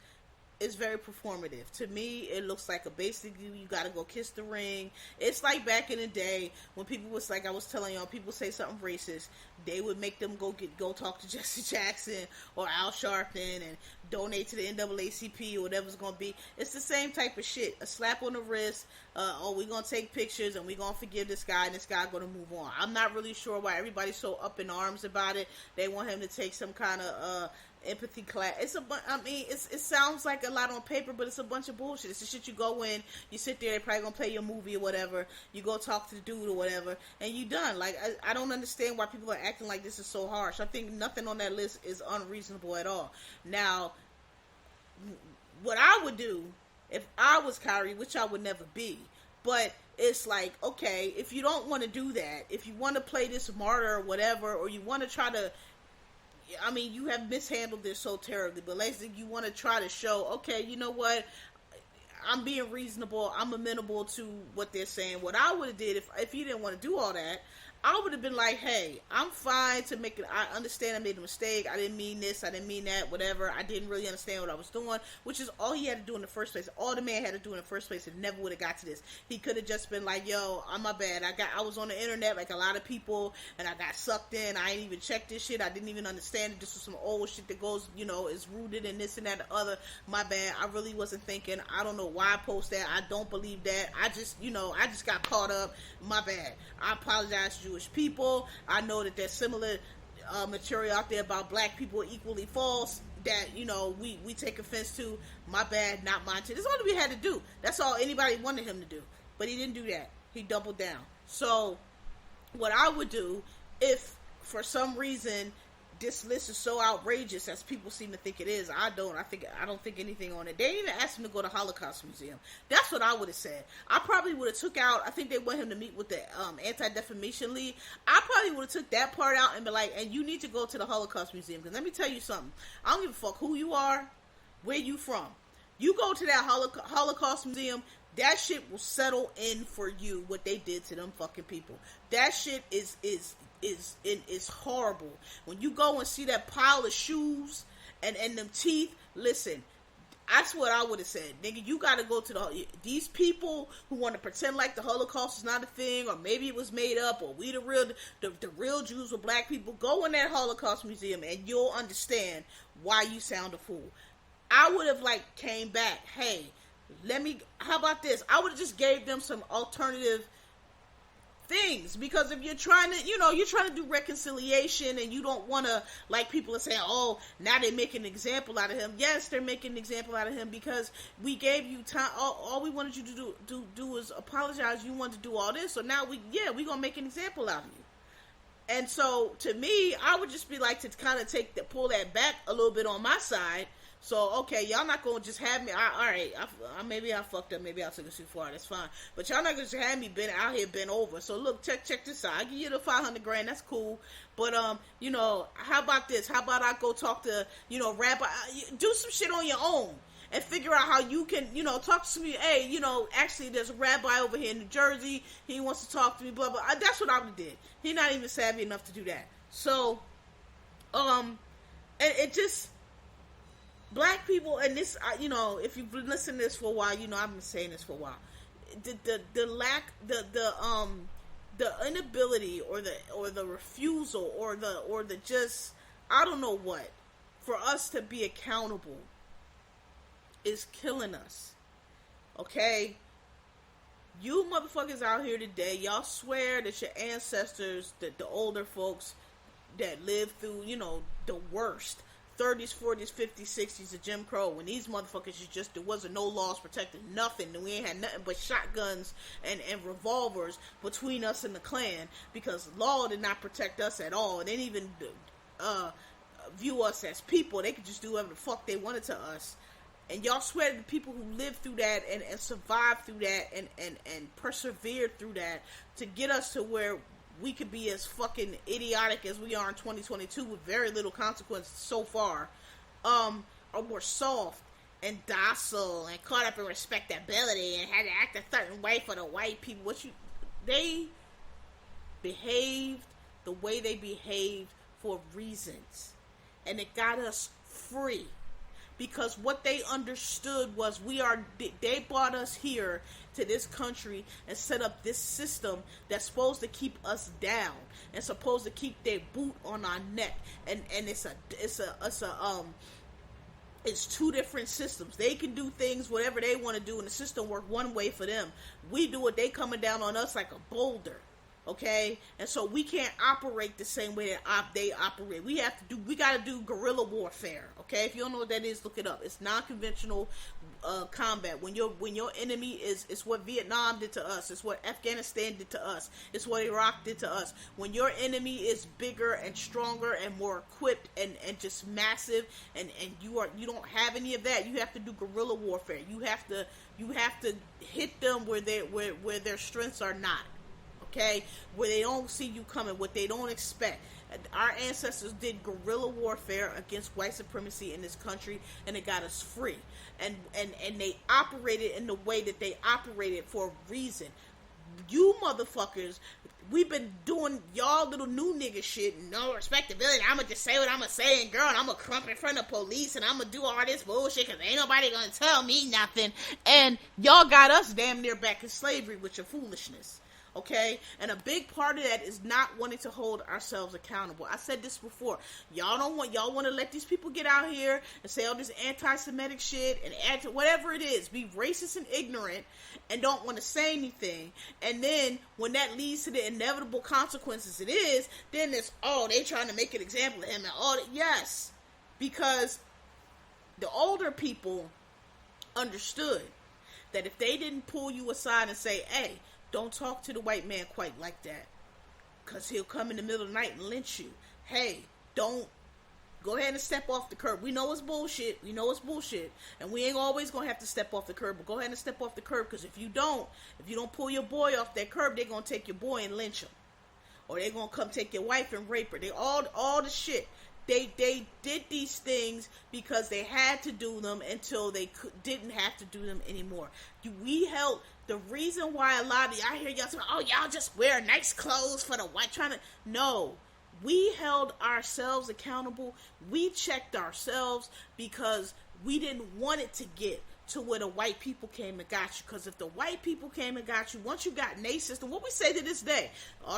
D: is very performative. To me, it looks like a basically you gotta go kiss the ring. It's like back in the day when people was like, I was telling y'all, people say something racist, they would make them go talk to Jesse Jackson or Al Sharpton and donate to the NAACP or whatever's gonna be. It's the same type of shit. A slap on the wrist. We're gonna take pictures and we're gonna forgive this guy and this guy gonna move on. I'm not really sure why everybody's so up in arms about it. They want him to take some kind of empathy class. It sounds like a lot on paper, but it's a bunch of bullshit. It's the shit you go in, you sit there, they probably gonna play your movie or whatever, you go talk to the dude or whatever, and you done. Like, I don't understand why people are acting like this is so harsh. I think nothing on that list is unreasonable at all. Now, what I would do if I was Kyrie, which I would never be, but it's like, okay, if you don't want to do that, if you want to play this martyr or whatever, or you want to try to, I mean, you have mishandled this so terribly, but let's say you want to try to show, okay, you know what, I'm being reasonable, I'm amenable to what they're saying. What I would have did, if you didn't want to do all that, I would have been like, hey, I'm fine to make it, I understand I made a mistake, I didn't mean this, I didn't mean that, whatever, I didn't really understand what I was doing, which is all he had to do in the first place. All the man had to do in the first place, and never would have got to this. He could have just been like, yo, I'm my bad, I was on the internet like a lot of people, and I got sucked in, I ain't even checked this shit, I didn't even understand it, this was some old shit that goes, is rooted in this and that and the other, my bad, I really wasn't thinking, I don't know why I post that, I don't believe that, I just got caught up, my bad, I apologize to Jewish people. I know that there's similar material out there about black people equally false that, we take offense to. My bad, not mine. That's all we had to do. That's all anybody wanted him to do. But he didn't do that. He doubled down. So what I would do, if for some reason this list is so outrageous as people seem to think it is, I don't think anything on it. They didn't even ask him to go to Holocaust Museum. That's what I would have said. I probably would have took out, I think they want him to meet with the Anti-Defamation League. I probably would have took that part out and be like, and you need to go to the Holocaust Museum, because let me tell you something. I don't give a fuck who you are, where you from. You go to that Holocaust Museum, that shit will settle in for you what they did to them fucking people. That shit is horrible. When you go and see that pile of shoes and them teeth, listen, that's what I would have said. Nigga, you gotta go to these people who want to pretend like the Holocaust is not a thing, or maybe it was made up, or we the real Jews were black people. Go in that Holocaust Museum and you'll understand why you sound a fool. I would have came back, hey, how about this? I would have just gave them some alternative things, because if you're trying to do reconciliation and you don't want to, like, people are saying, oh, now they're making an example out of him. Yes, they're making an example out of him because we gave you time. All we wanted you to do is apologize. You wanted to do all this, so now we're gonna make an example out of you. And so to me, I would just be like to kind of pull that back a little bit on my side. So, okay, y'all not going to just have me, alright, maybe I fucked up, maybe I took it too far, that's fine. But y'all not going to just have me out here bent over. So, look, check this out. I give you the $500,000, that's cool. But, how about this? How about I go talk to, rabbi, do some shit on your own. And figure out how you can, talk to me. Hey, actually, there's a rabbi over here in New Jersey. He wants to talk to me, blah, blah. That's what I would have did. He's not even savvy enough to do that. So, it just... Black people, and this, if you've been listening to this for a while, I've been saying this for a while. The lack, the inability, or the refusal, or the just, I don't know what, for us to be accountable is killing us. Okay? You motherfuckers out here today, y'all swear that your ancestors, that the older folks that lived through, the worst 30s, 40s, 50s, 60s of Jim Crow, when these motherfuckers there wasn't no laws protecting nothing, and we ain't had nothing but shotguns and revolvers between us and the Klan, because law did not protect us at all. They didn't even view us as people. They could just do whatever the fuck they wanted to us. And y'all swear to the people who lived through that and survived through that and persevered through that to get us to where we could be as fucking idiotic as we are in 2022 with very little consequences so far, or more soft and docile and caught up in respectability and had to act a certain way for the white people. They behaved the way they behaved for reasons, and it got us free. Because what they understood was they brought us here to this country and set up this system that's supposed to keep us down and supposed to keep their boot on our neck. And it's two different systems. They can do things whatever they want to do, and the system work one way for them. We do it, they coming down on us like a boulder. Okay, and so we can't operate the same way that they operate. We gotta do guerrilla warfare. Okay, if you don't know what that is, look it up. It's non-conventional combat. When your enemy is what Vietnam did to us. It's what Afghanistan did to us. It's what Iraq did to us. When your enemy is bigger and stronger and more equipped and just massive, and you don't have any of that, you have to do guerrilla warfare. You have to hit them where their strengths are not. Okay, where they don't see you coming, what they don't expect. Our ancestors did guerrilla warfare against white supremacy in this country, and it got us free. And they operated in the way that they operated for a reason. You motherfuckers, we've been doing y'all little new nigga shit, no respectability. I'ma just say what I'ma say, and girl, and I'ma crump in front of police, and I'ma do all this bullshit, cause ain't nobody gonna tell me nothing. And y'all got us damn near back in slavery with your foolishness. Okay, and a big part of that is not wanting to hold ourselves accountable. I said this before. Y'all want to let these people get out here and say all this anti-Semitic shit and whatever it is, be racist and ignorant, and don't want to say anything. And then when that leads to the inevitable consequences, then it's they trying to make an example of him. And yes, because the older people understood that if they didn't pull you aside and say, hey, don't talk to the white man quite like that, because he'll come in the middle of the night and lynch you. Hey, don't go ahead and step off the curb. We know it's bullshit. And we ain't always going to have to step off the curb, but go ahead and step off the curb, because if you don't pull your boy off that curb, they're going to take your boy and lynch him. Or they're going to come take your wife and rape her. They all the shit. They did these things because they had to do them until they didn't have to do them anymore. We held the reason why a lot of y'all hear y'all saying, y'all just wear nice clothes for the white No, we held ourselves accountable. We checked ourselves because we didn't want it to get to where the white people came and got you. Because if the white people came and got you, once you got in their system, what we say to this day,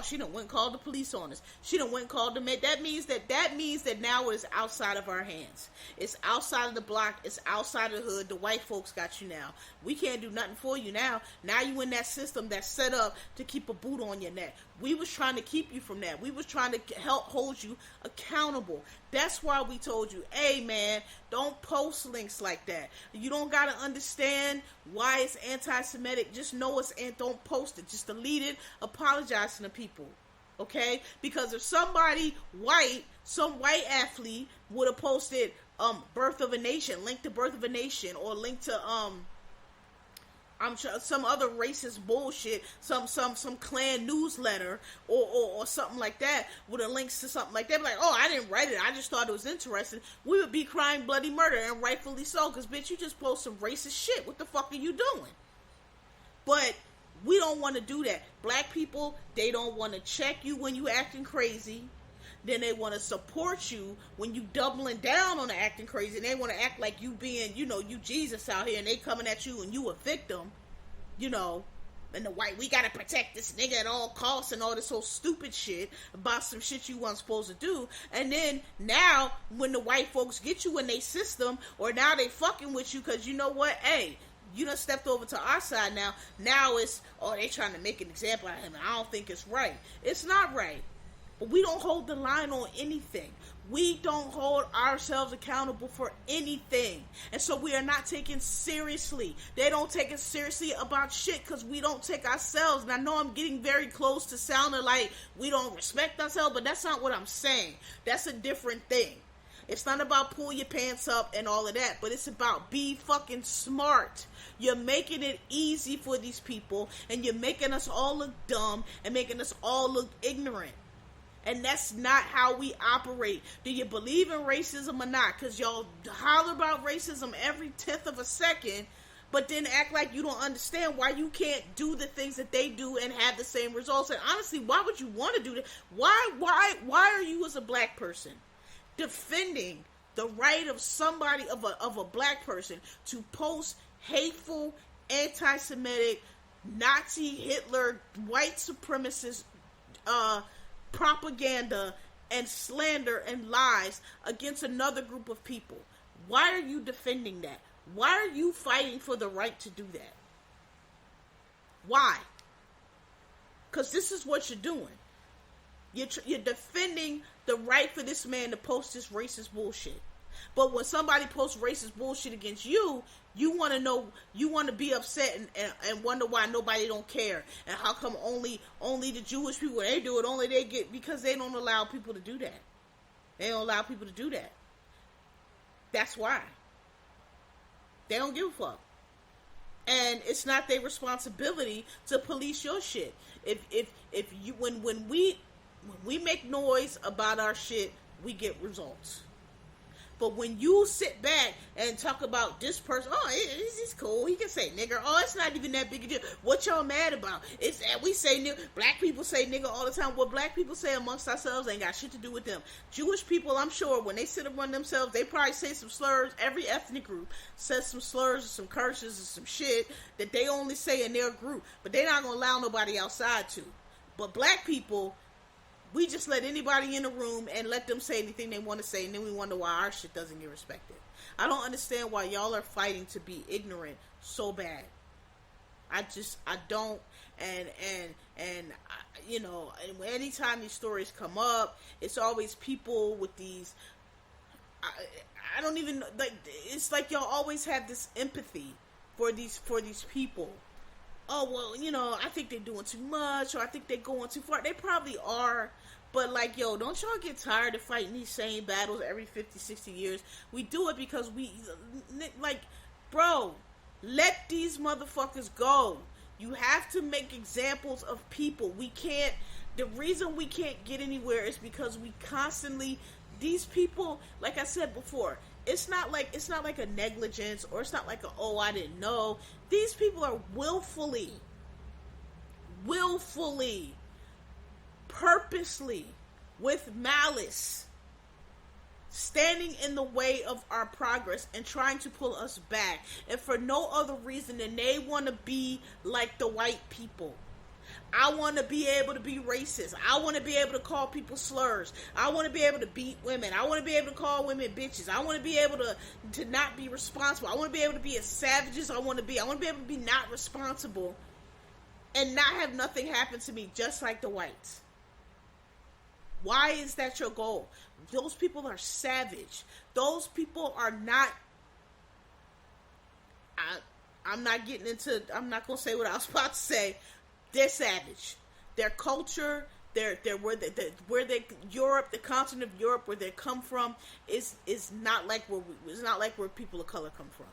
D: she done went and called the police on us. She done went and called the men. That means that now it's outside of our hands. It's outside of the block. It's outside of the hood. The white folks got you now. We can't do nothing for you now. Now you in that system that's set up to keep a boot on your neck. We was trying to keep you from that. We was trying to help hold you accountable. That's why we told you, hey man, don't post links like that. You don't gotta understand why it's anti-Semitic. Just know it's and don't post it. Just delete it. Apologize to the people. Okay? Because if somebody some white athlete would have posted Birth of a Nation, link to Birth of a Nation, or link to I'm sure some other racist bullshit, some Klan newsletter or something like that with a links to something like that. Like, I didn't write it. I just thought it was interesting. We would be crying bloody murder, and rightfully so, because bitch, you just post some racist shit. What the fuck are you doing? But we don't want to do that. Black people, they don't want to check you when you acting crazy. Then they want to support you when you doubling down on the acting crazy, and they want to act like you being, you Jesus out here, and they coming at you and you a victim, and the white, we gotta protect this nigga at all costs and all this whole stupid shit about some shit you weren't supposed to do. And then now when the white folks get you in their system, or now they fucking with you because you know what, hey, you done stepped over to our side now. Now it's, they trying to make an example out of him, and I don't think it's right. It's not right. But we don't hold the line on anything. We don't hold ourselves accountable for anything. And so we are not taken seriously. They don't take us seriously about shit because we don't take ourselves. And I know I'm getting very close to sounding like we don't respect ourselves, but that's not what I'm saying. That's a different thing. It's not about pull your pants up and all of that, but it's about be fucking smart. You're making it easy for these people, and you're making us all look dumb and making us all look ignorant. And that's not how we operate. Do you believe in racism or not? Because y'all holler about racism every 10th of a second, but then act like you don't understand why you can't do the things that they do and have the same results. And honestly, why would you want to do that? Why are you as a black person defending the right of somebody, of a black person, to post hateful, anti-Semitic, Nazi, Hitler, white supremacist, propaganda and slander and lies against another group of people? Why are you defending that? Why are you fighting for the right to do that? Why? Because this is what you're doing. You're defending the right for this man to post this racist bullshit. But when somebody posts racist bullshit against you, you want to know, you want to be upset and wonder why nobody don't care. And how come only the Jewish people, they do it, only they get, because they don't allow people to do that. They don't allow people to do that. That's why. They don't give a fuck. And it's not their responsibility to police your shit. If you, when we make noise about our shit, we get results. But when you sit back and talk about this person, oh, he's cool, he can say nigger, oh, it's not even that big a deal. What y'all mad about? It's that we say nigger, black people say nigger all the time. What black people say amongst ourselves ain't got shit to do with them. Jewish people, I'm sure, when they sit around themselves, they probably say some slurs. Every ethnic group says some slurs or some curses or some shit that they only say in their group. But they're not going to allow nobody outside to. But black people, we just let anybody in the room and let them say anything they want to say, and then we wonder why our shit doesn't get respected. I don't understand why y'all are fighting to be ignorant so bad. I don't, and you know, anytime these stories come up, it's always people with these, I don't even, like, it's like y'all always have this empathy for these people. Oh, well, you know, I think they're doing too much, or I think they're going too far. They probably are, but, like, yo, don't y'all get tired of fighting these same battles every 50, 60 years? We do it because we, like, bro, let these motherfuckers go. You have to make examples of people. We can't, the reason we can't get anywhere is because we constantly, these people, like I said before, it's not like a negligence, or it's not like oh, I didn't know. These people are willfully, purposely, with malice, standing in the way of our progress and trying to pull us back, and for no other reason than they want to be like the white people. I want to be able to be racist. I want to be able to call people slurs. I want to be able to beat women. I want to be able to call women bitches. I want to be able to not be responsible. I want to be able to be as savage as I want to be. I want to be able to be not responsible and not have nothing happen to me, just like the whites. Why is that your goal? Those people are savage. Those people are not, I'm not going to say what I was about to say. They're savage. Their culture, they're Europe, the continent of Europe, where they come from, is not like where people of color come from.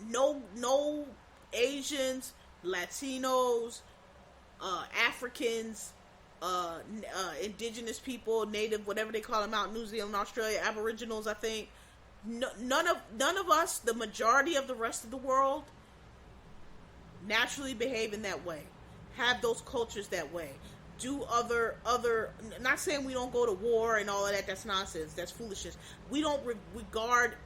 D: No Asians, Latinos, Africans, indigenous people, native, whatever they call them out in New Zealand, Australia, Aboriginals, I think. None of us, the majority of the rest of the world, naturally behave in that way, have those cultures that way, do other, not saying we don't go to war and all of that, that's nonsense, that's foolishness. We don't regard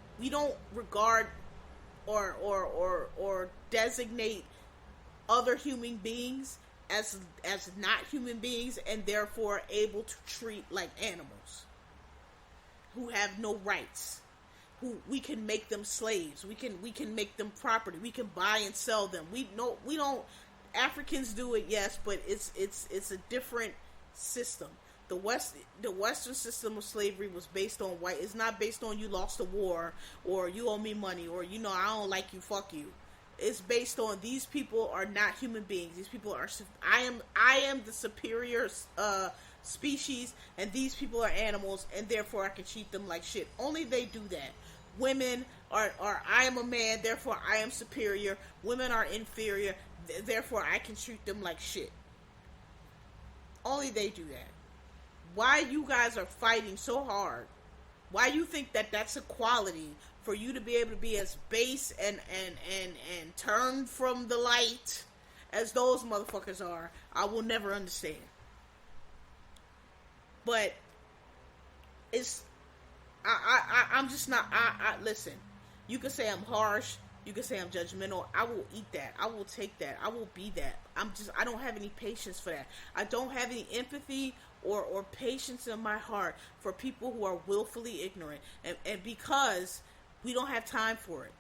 D: or designate other human beings as not human beings, and therefore able to treat like animals who have no rights. Who we can make them slaves, we can make them property, we can buy and sell them. We don't. Africans do it, yes, but it's a different system. The Western system of slavery was based on white. It's not based on you lost a war, or you owe me money, or you know I don't like you, fuck you. It's based on these people are not human beings. These people are. I am the superior species, and these people are animals, and therefore I can treat them like shit. Only they do that. Women are I am a man, therefore I am superior. Women are inferior, therefore I can treat them like shit. Only they do that. Why you guys are fighting so hard? Why you think that that's equality for you to be able to be as base and turn from the light as those motherfuckers are? I will never understand. But it's I'm just not. Listen. You can say I'm harsh. You can say I'm judgmental. I will eat that. I will take that. I will be that. I don't have any patience for that. I don't have any empathy or patience in my heart for people who are willfully ignorant. And because we don't have time for it.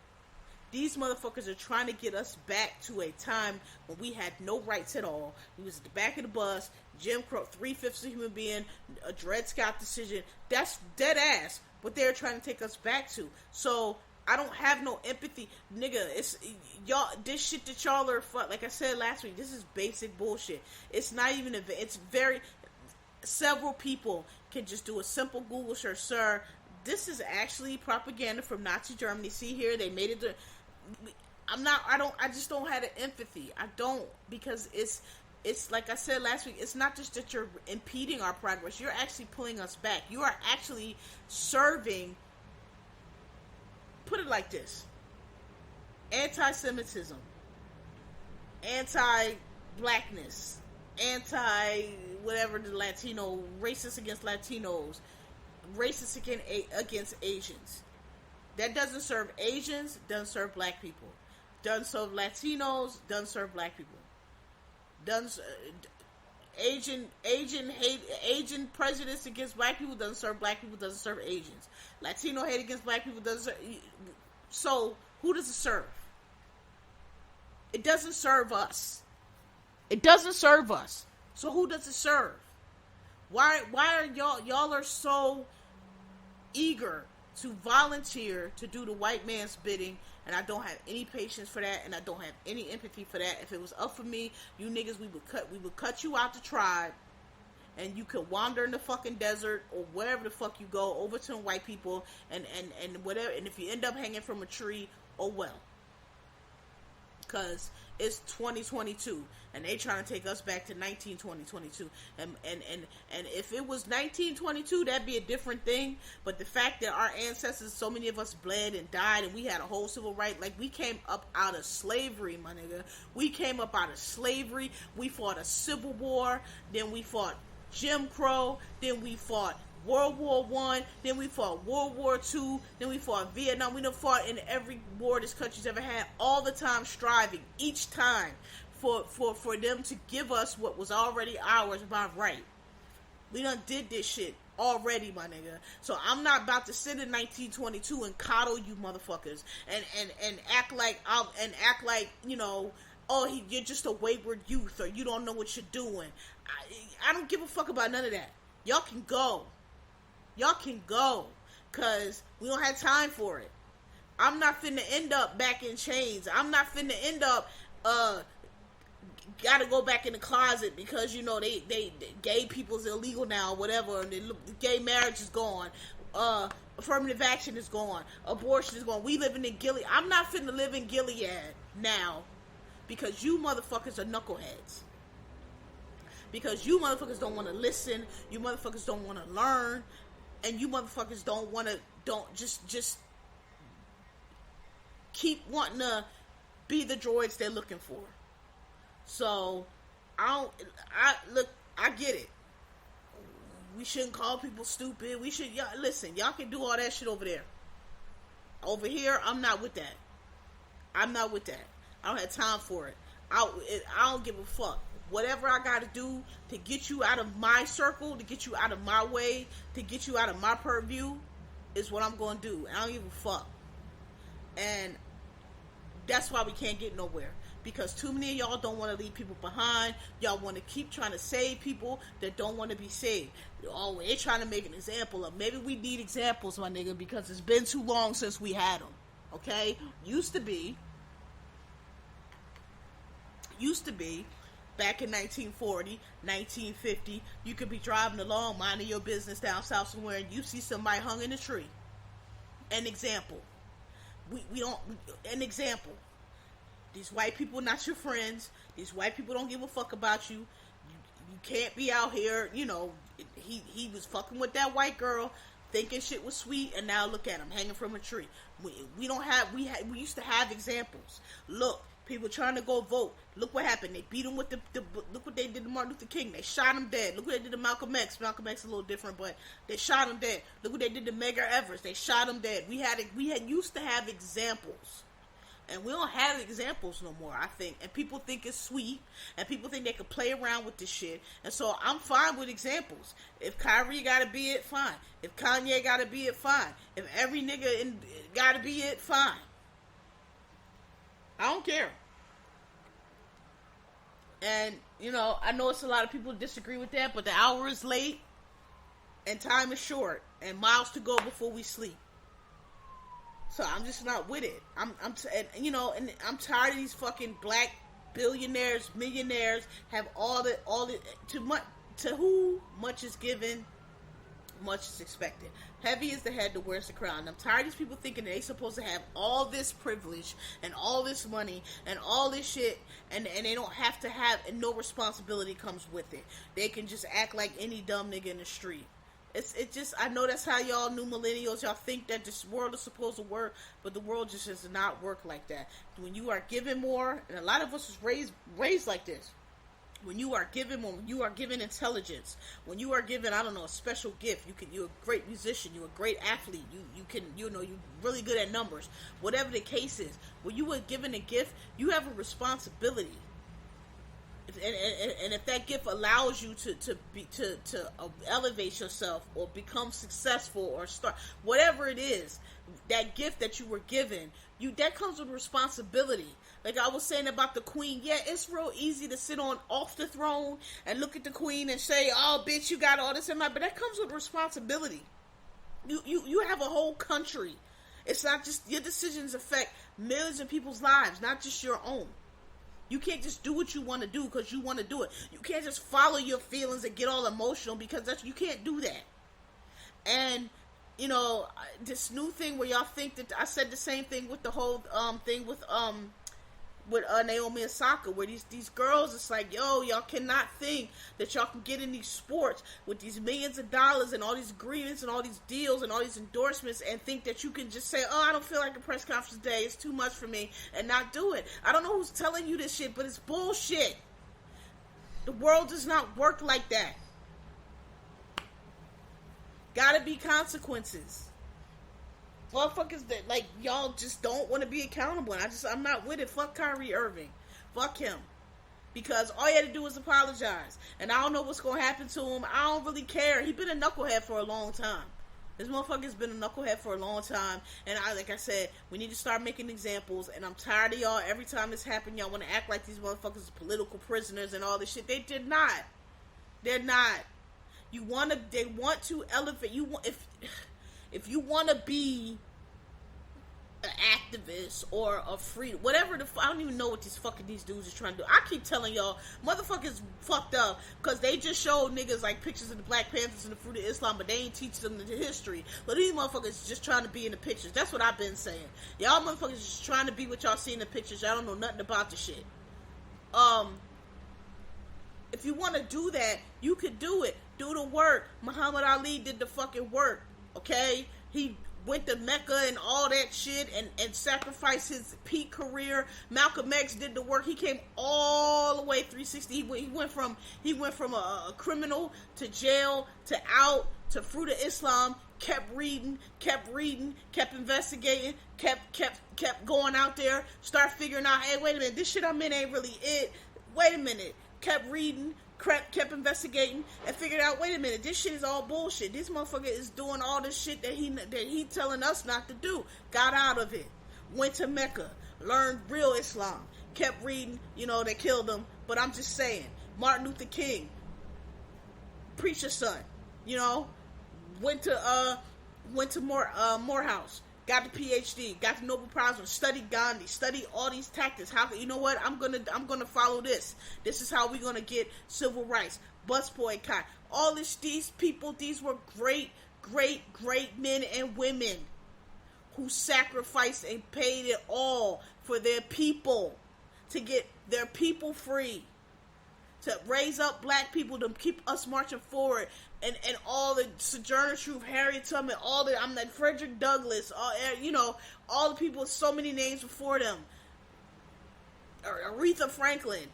D: These motherfuckers are trying to get us back to a time when we had no rights at all. We was at the back of the bus, Jim Crow, 3/5 of a human being, a Dred Scott decision. That's dead ass what they're trying to take us back to. So I don't have no empathy, nigga. It's y'all. This shit that y'all are like I said last week. This is basic bullshit. It's not even it's very. Several people can just do a simple Google search, sir. This is actually propaganda from Nazi Germany. See here, they made it. I just don't have the empathy. I don't, because it's like I said last week. It's not just that you're impeding our progress. You're actually pulling us back. You are actually serving. Put it like this: anti-Semitism, anti-blackness, anti-whatever the Latino, racist against Latinos, racist against Asians. That doesn't serve Asians, doesn't serve black people. Doesn't serve Latinos, doesn't serve black people. Doesn't Asian prejudice against black people doesn't serve black people, doesn't serve Asians. Latino hate against black people doesn't serve. So who does it serve? It doesn't serve us. It doesn't serve us. So who does it serve? Why are y'all are so eager to volunteer to do the white man's bidding? And I don't have any patience for that, and I don't have any empathy for that. If it was up for me, you niggas, we would cut you out the tribe, and you could wander in the fucking desert or wherever the fuck you go, over to the white people, and whatever. And if you end up hanging from a tree, oh well. Because it's 2022, and they trying to take us back to 1922. And if it was 1922, that'd be a different thing. But the fact that our ancestors, so many of us bled and died, and we had a whole civil right, like we came up out of slavery, my nigga. We came up out of slavery. We fought a civil war, then we fought Jim Crow, then we fought World War I, then we fought World War II, then we fought Vietnam. We done fought in every war this country's ever had, all the time striving, each time, for them to give us what was already ours by right. We done did this shit already, my nigga. So I'm not about to sit in 1922 and coddle you motherfuckers and act like you know, oh, you're just a wayward youth, or you don't know what you're doing. I don't give a fuck about none of that. Y'all can go. Y'all can go, because we don't have time for it. I'm not finna end up back in chains. I'm not finna end up, gotta go back in the closet because, you know, they gay people's illegal now, or whatever, and gay marriage is gone. Affirmative action is gone. Abortion is gone. We living in Gilead. I'm not finna live in Gilead now because you motherfuckers are knuckleheads. Because you motherfuckers don't want to listen. You motherfuckers don't want to learn. And you motherfuckers don't just keep wanting to be the droids they're looking for. So, I get it. We shouldn't call people stupid. Y'all can do all that shit over there. Over here, I'm not with that. I don't have time for it. I don't give a fuck. Whatever I gotta do to get you out of my circle, to get you out of my way, to get you out of my purview, is what I'm gonna do. I don't give a fuck. And that's why we can't get nowhere. Because too many of y'all don't want to leave people behind. Y'all want to keep trying to save people that don't want to be saved. Oh, they're trying to make an example of. Maybe we need examples, my nigga, because it's been too long since we had them. Okay? Used to be, back in 1940, 1950, you could be driving along, minding your business down south somewhere, and you see somebody hung in a tree. An example. An example. These white people not your friends. These white people don't give a fuck about you. You can't be out here, he was fucking with that white girl, thinking shit was sweet, and now look at him hanging from a tree. We used to have examples. Look, people trying to go vote. Look what happened. They beat him with look what they did to Martin Luther King. They shot him dead. Look what they did to Malcolm X. Malcolm X is a little different, but they shot him dead. Look what they did to Medgar Evers. They shot him dead. We used to have examples. And we don't have examples no more, I think. And people think it's sweet. And people think they can play around with this shit. And so I'm fine with examples. If Kyrie gotta be it, fine. If Kanye gotta be it, fine. If every nigga gotta be it, fine. I don't care. And, I know it's a lot of people who disagree with that, but the hour is late. And time is short. And miles to go before we sleep. So I'm just not with it. And I'm tired of these fucking black billionaires, millionaires have all the to who much is given, much is expected. Heavy is the head that wears the crown. I'm tired of these people thinking that they supposed to have all this privilege and all this money and all this shit, and they don't have to have, and no responsibility comes with it. They can just act like any dumb nigga in the street. It's just, I know that's how y'all new millennials, y'all think that this world is supposed to work, but the world just does not work like that. When you are given more, and a lot of us was raised like this, when you are given more, when you are given intelligence, when you are given, I don't know, a special gift, you're a great musician, you're a great athlete, you're really good at numbers, whatever the case is, when you are given a gift, you have a responsibility. And if that gift allows you to elevate yourself or become successful or start whatever it is, that gift that you were given, that comes with responsibility. Like I was saying about the queen, yeah, it's real easy to sit off the throne and look at the queen and say, "Oh, bitch, you got all this and that," but that comes with responsibility. You have a whole country. It's not just your decisions affect millions of people's lives, not just your own. You can't just do what you want to do because you want to do it. You can't just follow your feelings and get all emotional because you can't do that. And, this new thing where y'all think that I said the same thing with the whole thing with Naomi Osaka, where these girls, it's like, yo, y'all cannot think that y'all can get in these sports with these millions of dollars and all these agreements and all these deals and all these endorsements and think that you can just say, oh, I don't feel like a press conference today, it's too much for me, and not do it. I don't know who's telling you this shit, but it's bullshit. The world does not work like that. Gotta be consequences. Motherfuckers that, like, y'all just don't want to be accountable. And I'm not with it. Fuck Kyrie Irving. Fuck him. Because all you had to do was apologize. And I don't know what's going to happen to him. I don't really care. He's been a knucklehead for a long time. This motherfucker's been a knucklehead for a long time. And like I said, we need to start making examples. And I'm tired of y'all. Every time this happens, y'all want to act like these motherfuckers are political prisoners and all this shit. They did not. They're not. They want to elevate. If you want to be an activist or a free, whatever I don't even know what these dudes are trying to do. I keep telling y'all, motherfuckers fucked up because they just showed niggas like pictures of the Black Panthers and the Fruit of Islam, but they ain't teach them the history. But these motherfuckers just trying to be in the pictures. That's what I've been saying. Y'all motherfuckers just trying to be what y'all see in the pictures. Y'all don't know nothing about the shit. If you want to do that, you could do it. Do the work. Muhammad Ali did the fucking work. Okay? He went to Mecca and all that shit and sacrificed his peak career. Malcolm X did the work. He came all the way 360. He went from a criminal to jail to out to Fruit of Islam. Kept reading, kept investigating, kept going out there. Start figuring out, hey, wait a minute, this shit I'm in ain't really it. Wait a minute. Kept reading, kept investigating, and figured out, wait a minute, this shit is all bullshit. This motherfucker is doing all this shit that he telling us not to do. Got out of it. Went to Mecca. Learned real Islam. Kept reading, they killed him. But I'm just saying, Martin Luther King, preacher's son, went to Morehouse. got the PhD, got the Nobel Prize, studied Gandhi, studied all these tactics. How, you know what? I'm gonna follow this. This is how we're gonna get civil rights, bus boycott. All these people, these were great men and women who sacrificed and paid it all for their people, to get their people free, to raise up black people, to keep us marching forward, and all the Sojourner Truth, Harriet Tubman, all the, I'm like Frederick Douglass, all the people, so many names before them, Aretha Franklin,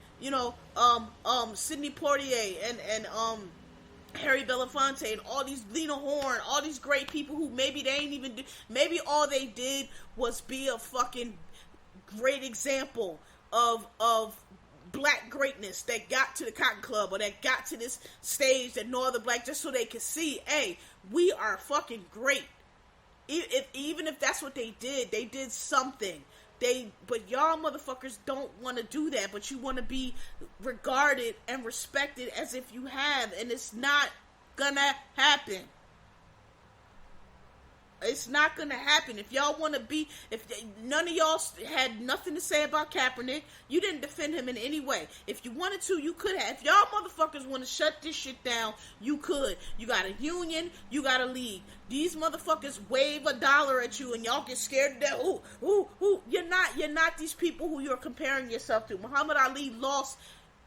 D: Sidney Poitier, and Harry Belafonte, and all these, Lena Horne, all these great people who maybe they ain't even do, maybe all they did was be a fucking great example of black greatness that got to the Cotton Club, or that got to this stage that no other black, just so they could see, hey, we are fucking great. Even if that's what they did something. But y'all motherfuckers don't want to do that, but you want to be regarded and respected as if you have, and it's not gonna happen. It's not gonna happen. If y'all want to be, none of y'all had nothing to say about Kaepernick, you didn't defend him in any way. If you wanted to, you could have. If y'all motherfuckers want to shut this shit down, you could. You got a union, you got a league. These motherfuckers wave $1 at you, and y'all get scared to death. Ooh. You're not these people who you're comparing yourself to. Muhammad Ali lost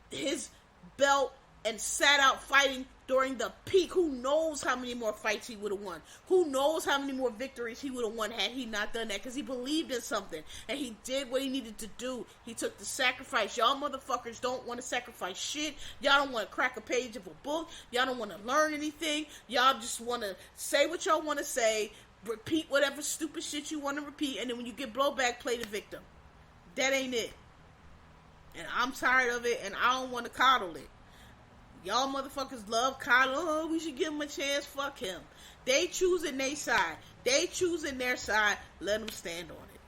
D: his belt and sat out fighting during the peak. Who knows how many more fights he would have won? Who knows how many more victories he would have won had he not done that? Because he believed in something, and he did what he needed to do. He took the sacrifice. Y'all motherfuckers don't want to sacrifice shit. Y'all don't want to crack a page of a book. Y'all don't want to learn anything. Y'all just want to say what y'all want to say, repeat whatever stupid shit you want to repeat, and then when you get blowback, play the victim. That ain't it. And I'm tired of it, and I don't want to coddle it. Y'all motherfuckers love coddle. Oh, we should give him a chance. Fuck him. They choosing their side. They choosing their side. Let them stand on it.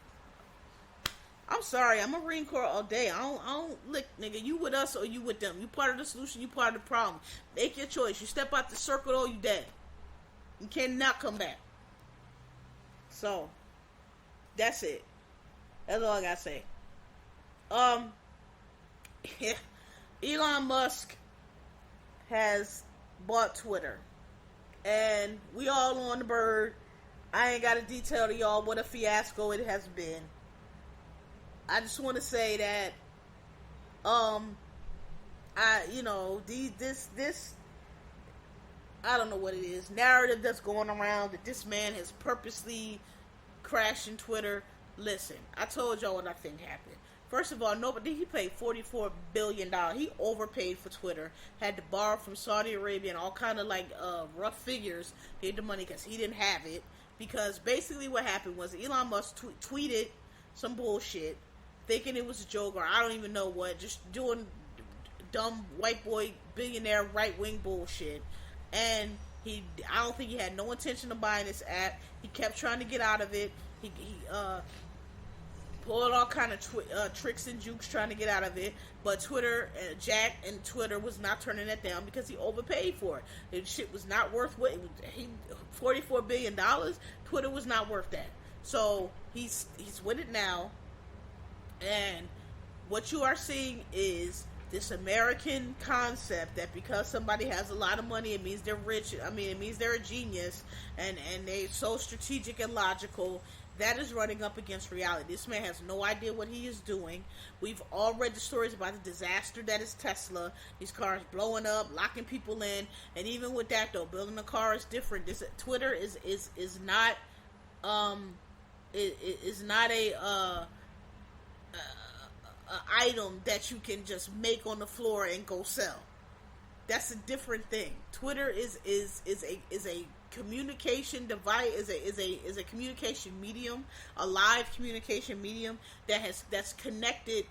D: I'm sorry. I'm a Marine Corps all day. I don't look, nigga. You with us or you with them? You part of the solution. You part of the problem. Make your choice. You step out the circle or you dead. You cannot come back. So that's it. That's all I gotta say. Elon Musk has bought Twitter, and we all on the bird. I ain't got to detail to y'all what a fiasco it has been. I just want to say that this I don't know what it is, narrative that's going around that this man has purposely crashed in Twitter. Listen, I told y'all what I think happened. First of all, he paid $44 billion. He overpaid for Twitter. Had to borrow from Saudi Arabia and all kind of rough figures to get the money because he didn't have it. Because basically what happened was Elon Musk tweeted some bullshit, thinking it was a joke or I don't even know what, just doing dumb white boy billionaire right wing bullshit. And I don't think he had no intention of buying this app. He kept trying to get out of it. He pulled all kind of tricks and jukes trying to get out of it, but Jack and Twitter was not turning that down because he overpaid for it. The shit was not worth what $44 billion. Twitter was not worth that. So he's with it now, and what you are seeing is this American concept that because somebody has a lot of money, it means they're rich. I mean, it means they're a genius, and they're so strategic and logical. That is running up against reality. This man has no idea what he is doing. We've all read the stories about the disaster that is Tesla. These cars blowing up, locking people in, and even with that though, building a car is different. Twitter is not a item that you can just make on the floor and go sell. That's a different thing. Twitter is a communication device, is a communication medium, a live communication medium that's connected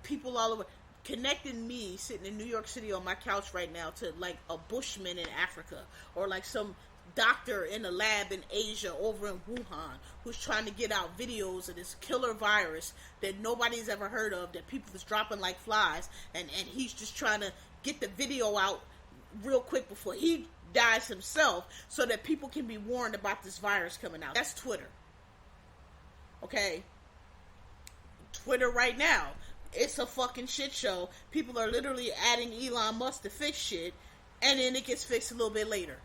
D: people all over, connecting me sitting in New York City on my couch right now to like a bushman in Africa, or like some doctor in a lab in Asia over in Wuhan who's trying to get out videos of this killer virus that nobody's ever heard of, that people is dropping like flies, and he's just trying to get the video out real quick before he dies himself so that people can be warned about this virus coming out. That's Twitter. Okay? Twitter right now, it's a fucking shit show. People are literally adding Elon Musk to fix shit, and then it gets fixed a little bit later.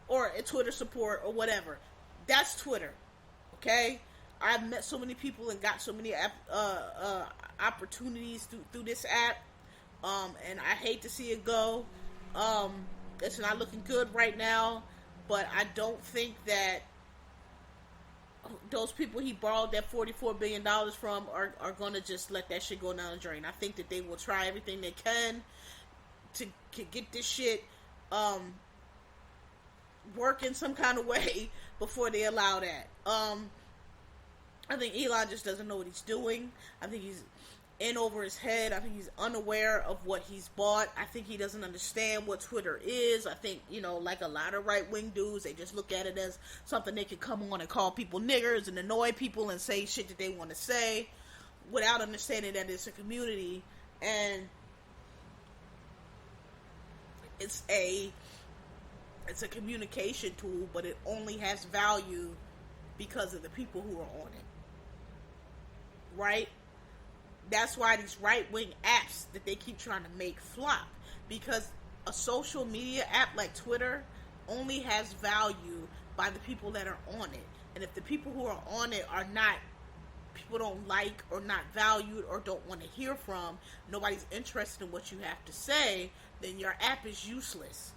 D: Or a Twitter support or whatever. That's Twitter. Okay? I've met so many people and got so many opportunities through this app. And I hate to see it go. It's not looking good right now. But I don't think that those people he borrowed that $44 billion from are going to just let that shit go down the drain. I think that they will try everything they can to get this shit work in some kind of way before they allow that. I think Elon just doesn't know what he's doing. I think he's in over his head. I think he's unaware of what he's bought. I think he doesn't understand what Twitter is. I think, like a lot of right-wing dudes, they just look at it as something they can come on and call people niggers and annoy people and say shit that they want to say without understanding that it's a community and it's a communication tool, but it only has value because of the people who are on it. Right? That's why these right-wing apps that they keep trying to make flop. Because a social media app like Twitter only has value by the people that are on it. And if the people who are on it are not, people don't like or not valued or don't want to hear from, nobody's interested in what you have to say, then your app is useless.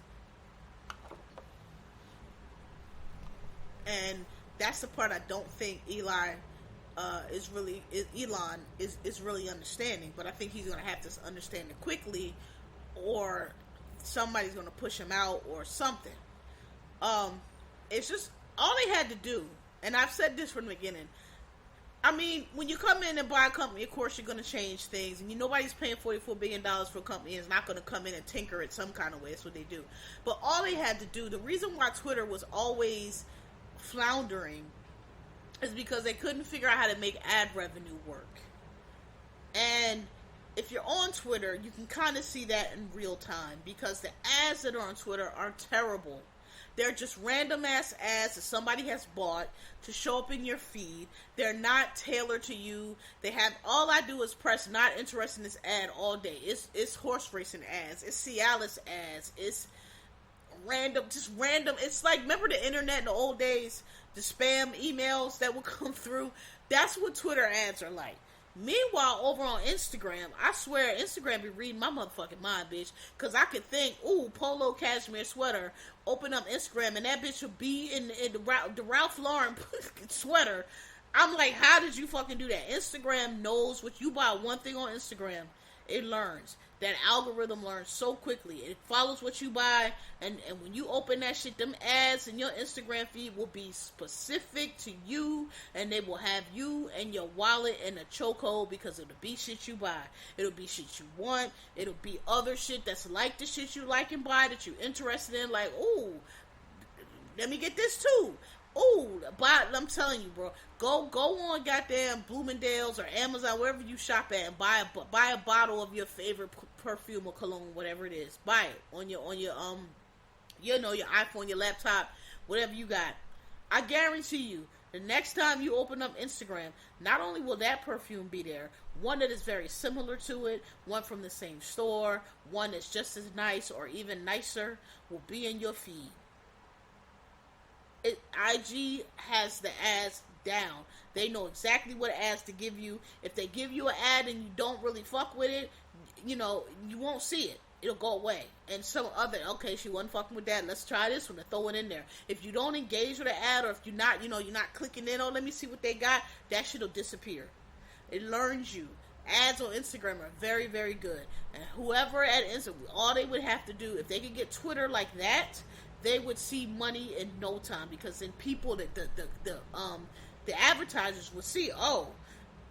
D: And that's the part I don't think Elon is really understanding. But I think he's going to have to understand it quickly, or somebody's going to push him out or something. It's just all they had to do, and I've said this from the beginning. I mean, when you come in and buy a company, of course you're going to change things, and nobody's paying $44 billion for a company and is not going to come in and tinker it some kind of way. That's what they do. But all they had to do, the reason why Twitter was always floundering is because they couldn't figure out how to make ad revenue work. And if you're on Twitter, you can kind of see that in real time, because the ads that are on Twitter are terrible. They're just random ass ads that somebody has bought to show up in your feed. They're not tailored to you. They have, all I do is press not interested in this ad all day. It's horse racing ads. It's Cialis ads. It's random. It's like, remember the internet in the old days? The spam emails that would come through? That's what Twitter ads are like. Meanwhile, over on Instagram, I swear Instagram be reading my motherfucking mind, bitch. Because I could think, ooh, polo cashmere sweater, open up Instagram, and that bitch will be in the Ralph Lauren sweater. I'm like, how did you fucking do that? Instagram knows what you buy. One thing on Instagram, it learns. That algorithm learns so quickly. It follows what you buy, and when you open that shit, them ads in your Instagram feed will be specific to you, and they will have you and your wallet in a chokehold, because it'll be shit you buy. It'll be shit you want. It'll be other shit that's like the shit you like and buy that you're interested in. Like, ooh, let me get this too. Ooh, buy, I'm telling you, bro. Go on goddamn Bloomingdale's or Amazon, wherever you shop at, and buy a bottle of your favorite perfume or cologne, whatever it is. Buy it on your your iPhone, your laptop, whatever you got. I guarantee you, the next time you open up Instagram, not only will that perfume be there, one that is very similar to it, one from the same store, one that's just as nice or even nicer will be in your feed. IG has the ads down. They know exactly what ads to give you. If they give you an ad and you don't really fuck with it, you won't see it. It'll go away. And some other, okay, she wasn't fucking with that, let's try this one and throw it in there. If you don't engage with an ad, or if you're not, you're not clicking in, let me see what they got, that shit'll disappear. It learns you. Ads on Instagram are very, very good. And whoever at Instagram, all they would have to do, if they could get Twitter like that, they would see money in no time, because then people, the advertisers would see, oh,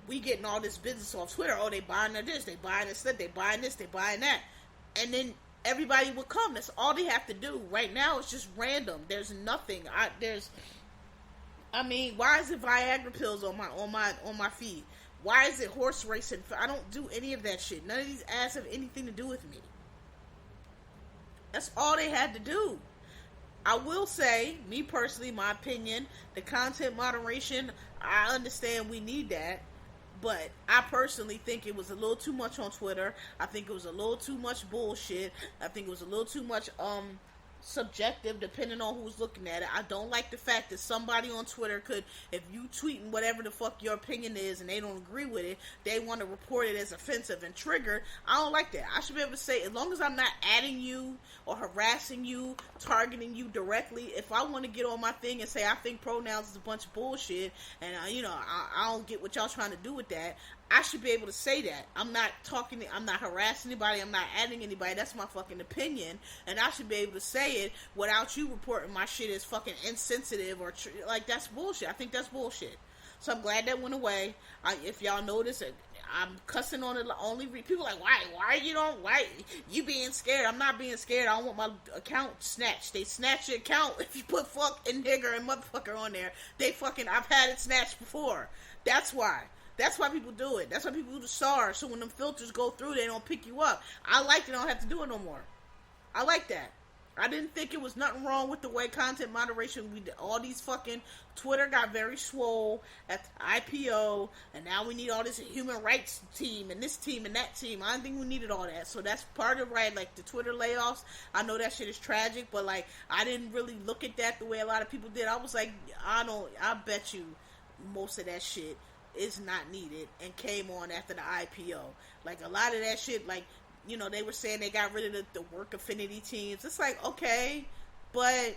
D: we getting all this business off Twitter. Oh, they buying this, they buying this, they buying this, they buying that, and then everybody would come. That's all they have to do. Right now, it's just random. There's nothing. Why is it Viagra pills on my feed? Why is it horse racing? I don't do any of that shit. None of these ads have anything to do with me. That's all they had to do. I will say, me personally, my opinion, the content moderation, I understand we need that. But I personally think it was a little too much on Twitter. I think it was a little too much bullshit. I think it was a little too much subjective depending on who's looking at it. I don't like the fact that somebody on Twitter could, if you tweeting whatever the fuck your opinion is and they don't agree with it, they want to report it as offensive and triggered. I don't like that. I should be able to say, as long as I'm not adding you or harassing you, targeting you directly, if I want to get on my thing and say I think pronouns is a bunch of bullshit and I don't get what y'all trying to do with that, I should be able to say that. I'm not harassing anybody, I'm not adding anybody, that's my fucking opinion, and I should be able to say it without you reporting my shit as fucking insensitive or, like, that's bullshit. I think that's bullshit. So I'm glad that went away. If y'all notice, I'm cussing on it, only people like, why you being scared? I'm not being scared, I don't want my account snatched. They snatch your account if you put fuck and nigger and motherfucker on there. I've had it snatched before. That's why people do it. That's why people do the SARS. So when them filters go through, they don't pick you up. I like that I don't have to do it no more. I like that. I didn't think it was nothing wrong with the way content moderation we did. All these fucking Twitter got very swole at the IPO, and now we need all this human rights team and this team and that team. I don't think we needed all that. So that's part of right, like the Twitter layoffs. I know that shit is tragic, but like I didn't really look at that the way a lot of people did. I was like, I bet you most of that shit is not needed and came on after the IPO. Like a lot of that shit, like, they were saying they got rid of the work affinity teams. It's like, okay, but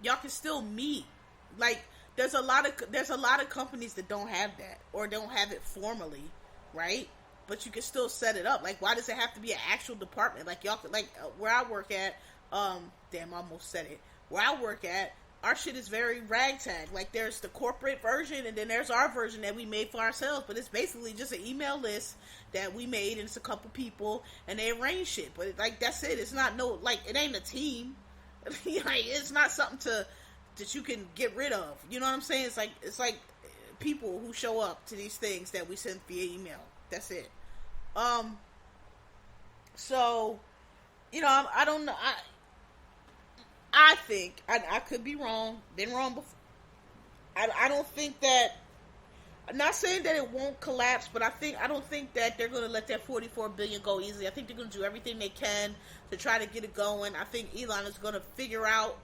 D: y'all can still meet. Like there's a lot of companies that don't have that or don't have it formally, right? But you can still set it up. Like why does it have to be an actual department? Like y'all could, like where I work at, damn, I almost said it. Where I work at, our shit is very ragtag. Like, there's the corporate version, and then there's our version that we made for ourselves. But it's basically just an email list that we made, and it's a couple people, and they arrange shit. But, like, that's it. It's not it ain't a team. Like, it's not something that you can get rid of. You know what I'm saying? It's like people who show up to these things that we send via email. That's it. So, I don't know. I think, I could be wrong, been wrong before. I don't think that, I'm not saying that it won't collapse, but I don't think that they're going to let that $44 billion go easily. I think they're going to do everything they can to try to get it going. I think Elon is going to figure out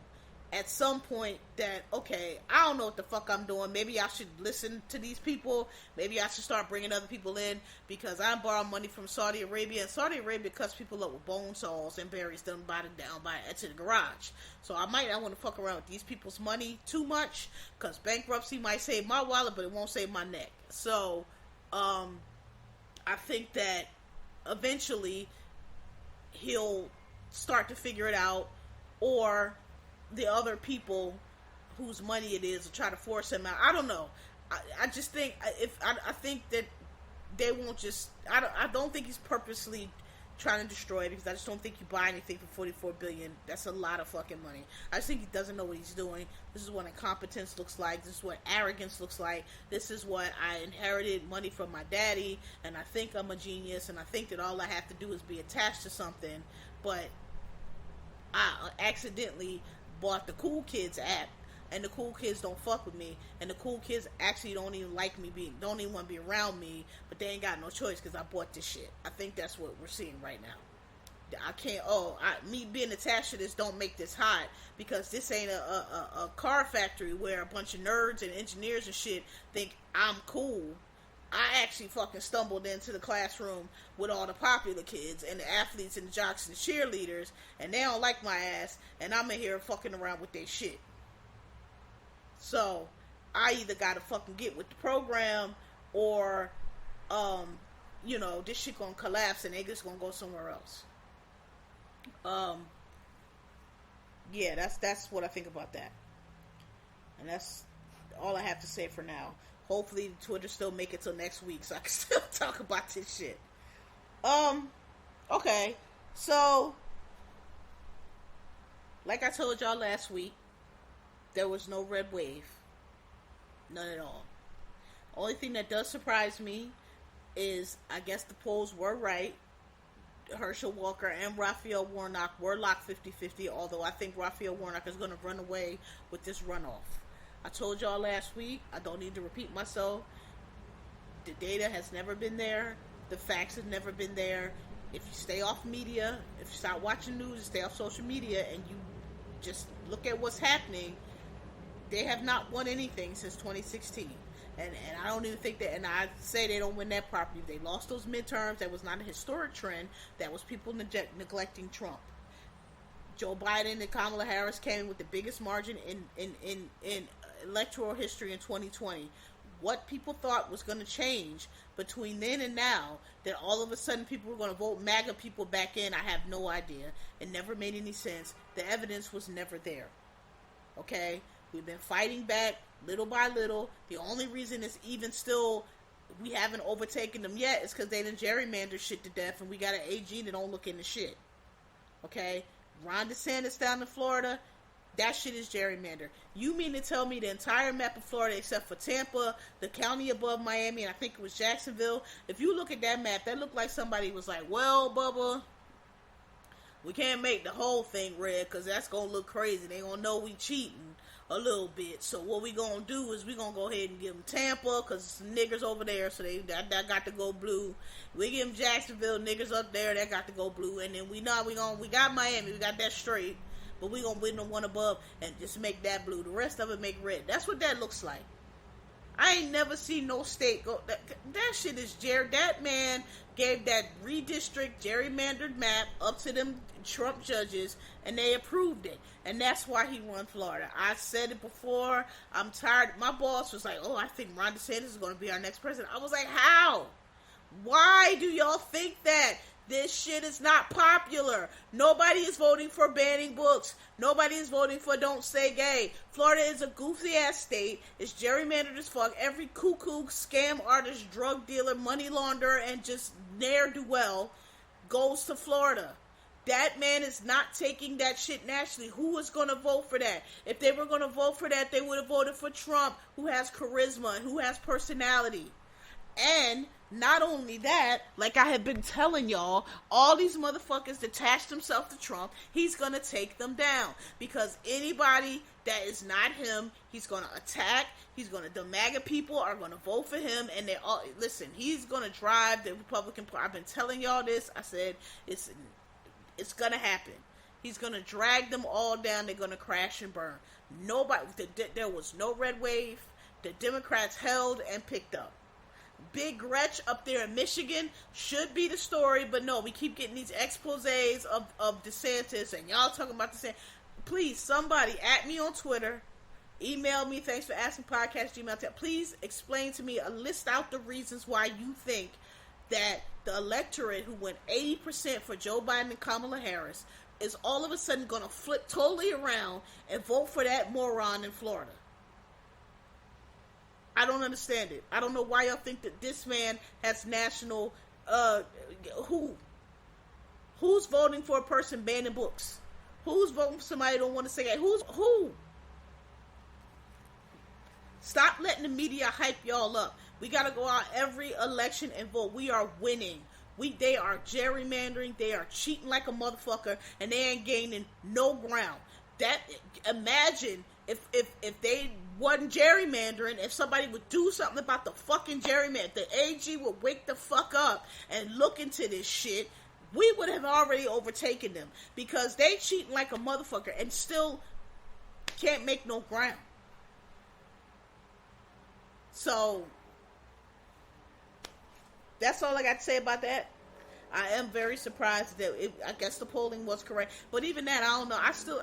D: at some point that, okay, I don't know what the fuck I'm doing. Maybe I should listen to these people. Maybe I should start bringing other people in because I borrow money from Saudi Arabia. And Saudi Arabia cuts people up with bone saws and buries them to the garage. So I might not want to fuck around with these people's money too much because bankruptcy might save my wallet, but it won't save my neck. So I think that eventually he'll start to figure it out, or the other people whose money it is to try to force him out. I don't know. I just think I think that they won't just. I don't think he's purposely trying to destroy it because I just don't think you buy anything for $44 billion. That's a lot of fucking money. I just think he doesn't know what he's doing. This is what incompetence looks like. This is what arrogance looks like. This is what I inherited money from my daddy, and I think I'm a genius, and I think that all I have to do is be attached to something. But I accidentally bought the Cool Kids app, and the cool kids don't fuck with me, and the cool kids actually don't even like me, don't even want to be around me, but they ain't got no choice because I bought this shit. I think that's what we're seeing right now. I can't, me being attached to this don't make this hot, because this ain't a car factory where a bunch of nerds and engineers and shit think I'm cool. I actually fucking stumbled into the classroom with all the popular kids and the athletes and the jocks and the cheerleaders, and they don't like my ass, and I'm in here fucking around with their shit. So, I either gotta fucking get with the program, or, this shit gonna collapse and they just gonna go somewhere else. Yeah, that's what I think about that. And that's all I have to say for now. Hopefully Twitter still make it till next week so I can still talk about this shit. Okay. So, like I told y'all last week, there was no red wave. None at all. Only thing that does surprise me is, I guess the polls were right. Herschel Walker and Raphael Warnock were locked 50-50, although I think Raphael Warnock is going to run away with this runoff. I told y'all last week, I don't need to repeat myself, the data has never been there, the facts have never been there. If you stay off media, if you start watching news, stay off social media, and you just look at what's happening, they have not won anything since 2016. And I don't even think that, and I say they don't win that properly. They lost those midterms. That was not a historic trend. That was people neglecting Trump. Joe Biden and Kamala Harris came in with the biggest margin in electoral history in 2020. What people thought was going to change between then and now, that all of a sudden people were going to vote MAGA people back in, I have no idea. It never made any sense. The evidence was never there. Okay? We've been fighting back little by little. The only reason it's even still, we haven't overtaken them yet, is because they done gerrymander shit to death, and we got an AG that don't look into shit. Okay? Ron DeSantis down in Florida, that shit is gerrymander. You mean to tell me the entire map of Florida, except for Tampa, the county above Miami, and I think it was Jacksonville, if you look at that map, that looked like somebody was like, well, Bubba, we can't make the whole thing red, because that's going to look crazy. They going to know we cheating a little bit. So what we going to do is we going to go ahead and give them Tampa, because some niggers over there, so that got to go blue. We give them Jacksonville, niggers up there, that got to go blue. And then we got Miami, we got that straight. But we gonna win the one above and just make that blue. The rest of it make red. That's what that looks like. I ain't never seen no state go. That shit is that man gave that redistrict gerrymandered map up to them Trump judges, and they approved it. And that's why he won Florida. I said it before. I'm tired. My boss was like, "Oh, I think Ron DeSantis is going to be our next president." I was like, "How? Why do y'all think that? This shit is not popular. Nobody is voting for banning books. Nobody is voting for don't say gay. Florida is a goofy ass state. It's gerrymandered as fuck. Every cuckoo, scam artist, drug dealer, money launderer, and just ne'er-do-well goes to Florida. That man is not taking that shit nationally. Who is going to vote for that? If they were going to vote for that, they would have voted for Trump, who has charisma and who has personality. And not only that, like I have been telling y'all, all these motherfuckers detached themselves to Trump. He's going to take them down. Because anybody that is not him, he's going to attack. The MAGA people are going to vote for him. And they all, listen, he's going to drive the Republican Party. I've been telling y'all this. I said, it's going to happen. He's going to drag them all down. They're going to crash and burn. There was no red wave. The Democrats held and picked up. Big Gretch up there in Michigan should be the story, but no, we keep getting these exposés of DeSantis, and y'all talking about DeSantis. Please, somebody at me on Twitter, email me, thanks for asking podcast, Gmail. Please explain to me, list out the reasons why you think that the electorate who went 80% for Joe Biden and Kamala Harris is all of a sudden going to flip totally around and vote for that moron in Florida. I don't understand it. I don't know why y'all think that this man has national, who's voting for a person banning books? Who's voting for somebody who don't want to say that? Who? Stop letting the media hype y'all up. We gotta go out every election and vote. We are winning. They are gerrymandering, they are cheating like a motherfucker, and they ain't gaining no ground. Imagine if they wasn't gerrymandering, if somebody would do something about the fucking gerrymander, the AG would wake the fuck up and look into this shit, we would have already overtaken them, because they cheating like a motherfucker and still can't make no ground. So that's all I got to say about that. I am very surprised that I guess the polling was correct, but even that, I don't know. I still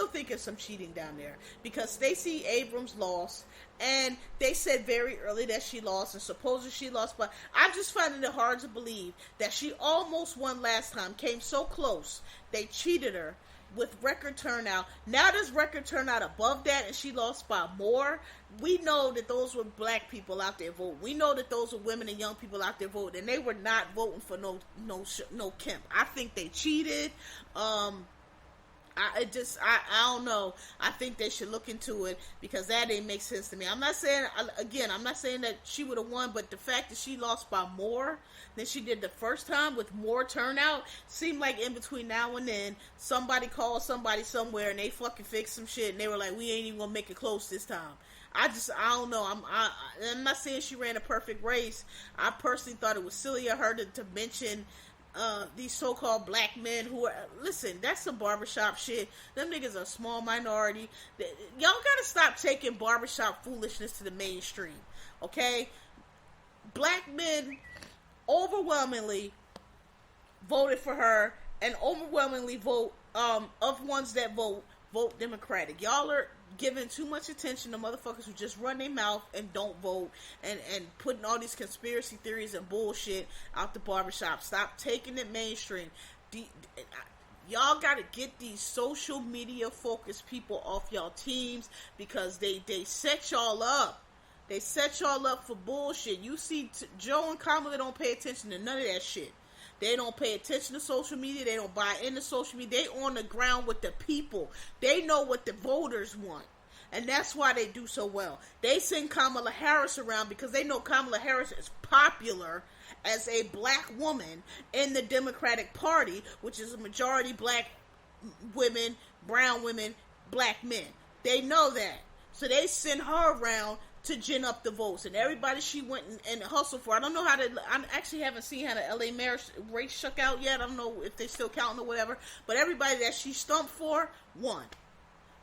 D: think it's some cheating down there, because Stacey Abrams lost, and they said very early that she lost, and supposedly she lost, but I'm just finding it hard to believe that she almost won last time, came so close, they cheated her with record turnout. Now there's record turnout above that, and she lost by more. We know that those were black people out there voting. We know that those were women and young people out there voting, and they were not voting for no Kemp. I think they cheated. I don't know. I think they should look into it because that didn't make sense to me. I'm not saying that she would have won, but the fact that she lost by more than she did the first time with more turnout seemed like in between now and then somebody called somebody somewhere and they fucking fixed some shit and they were like, we ain't even gonna make it close this time. I don't know. I'm not saying she ran a perfect race. I personally thought it was silly of her to mention these so-called black men who are, listen, that's some barbershop shit. Them niggas are a small minority. Y'all gotta stop taking barbershop foolishness to the mainstream, okay? Black men overwhelmingly voted for her, and overwhelmingly of ones that vote Democratic. Y'all are giving too much attention to motherfuckers who just run their mouth and don't vote and putting all these conspiracy theories and bullshit out the barbershop. Stop taking it mainstream. Y'all gotta get these social media focused people off y'all teams because they set y'all up. They set y'all up for bullshit. You see, Joe and Kamala don't pay attention to none of that shit. They don't pay attention to social media. They don't buy into social media. They on the ground with the people. They know what the voters want. And that's why they do so well. They send Kamala Harris around because they know Kamala Harris is popular as a black woman in the Democratic Party, which is a majority black women, brown women, black men. They know that. So they send her around to gin up the votes, and everybody she went and hustled for. I don't know I actually haven't seen how the LA mayor race shook out yet. I don't know if they're still counting or whatever, but everybody that she stumped for won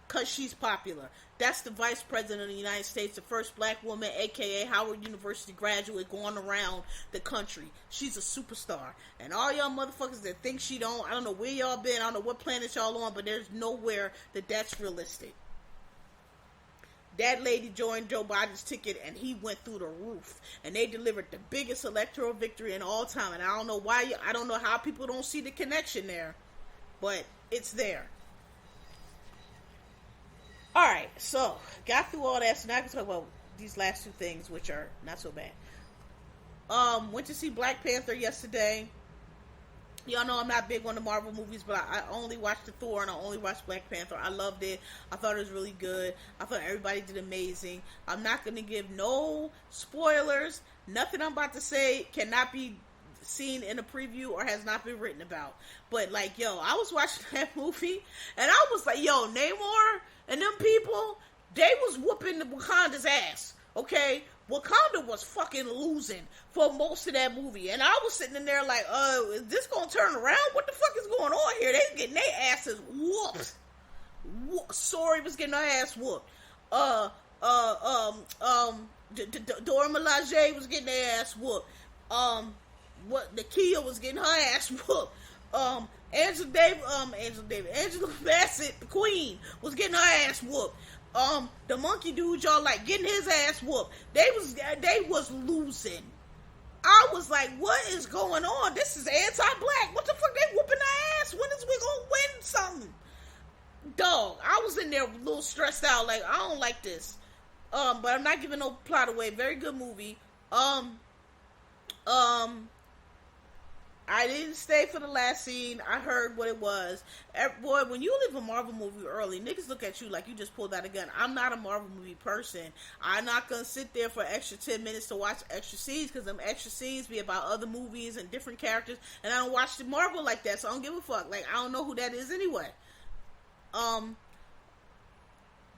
D: because she's popular. That's the vice president of the United States, the first black woman, aka Howard University graduate, going around the country. She's a superstar, and all y'all motherfuckers that think she don't, I don't know where y'all been, I don't know what planet y'all on, but there's nowhere that's realistic. That lady joined Joe Biden's ticket, and he went through the roof. And they delivered the biggest electoral victory in all time. And I don't know why. I don't know how people don't see the connection there, but it's there. All right, so got through all that. So now I can talk about these last two things, which are not so bad. Went to see Black Panther yesterday. Y'all know I'm not big on the Marvel movies, but I only watched the Thor and I only watched Black Panther. I loved it. I thought it was really good. I thought everybody did amazing. I'm not going to give no spoilers. Nothing I'm about to say cannot be seen in a preview or has not been written about. But like, yo, I was watching that movie and I was like, yo, Namor and them people, they was whooping the Wakanda's ass. Okay? Wakanda was fucking losing for most of that movie. And I was sitting in there like, is this gonna turn around? What the fuck is going on here? They getting their asses whooped. Sorry was getting her ass whooped. Dora Milaje was getting their ass whooped. Nakia was getting her ass whooped. Angela Bassett, the queen, was getting her ass whooped. The monkey dude y'all like getting his ass whooped. They was losing. I was like, what is going on? This is anti-black. What the fuck? They whooping our ass. When is we gonna win something? Dog, I was in there a little stressed out. Like, I don't like this. But I'm not giving no plot away. Very good movie. I didn't stay for the last scene. I heard what it was. Boy, when you leave a Marvel movie early, niggas look at you like you just pulled out a gun. I'm not a Marvel movie person. I'm not going to sit there for extra 10 minutes to watch extra scenes because them extra scenes be about other movies and different characters. And I don't watch the Marvel like that, so I don't give a fuck. Like, I don't know who that is anyway.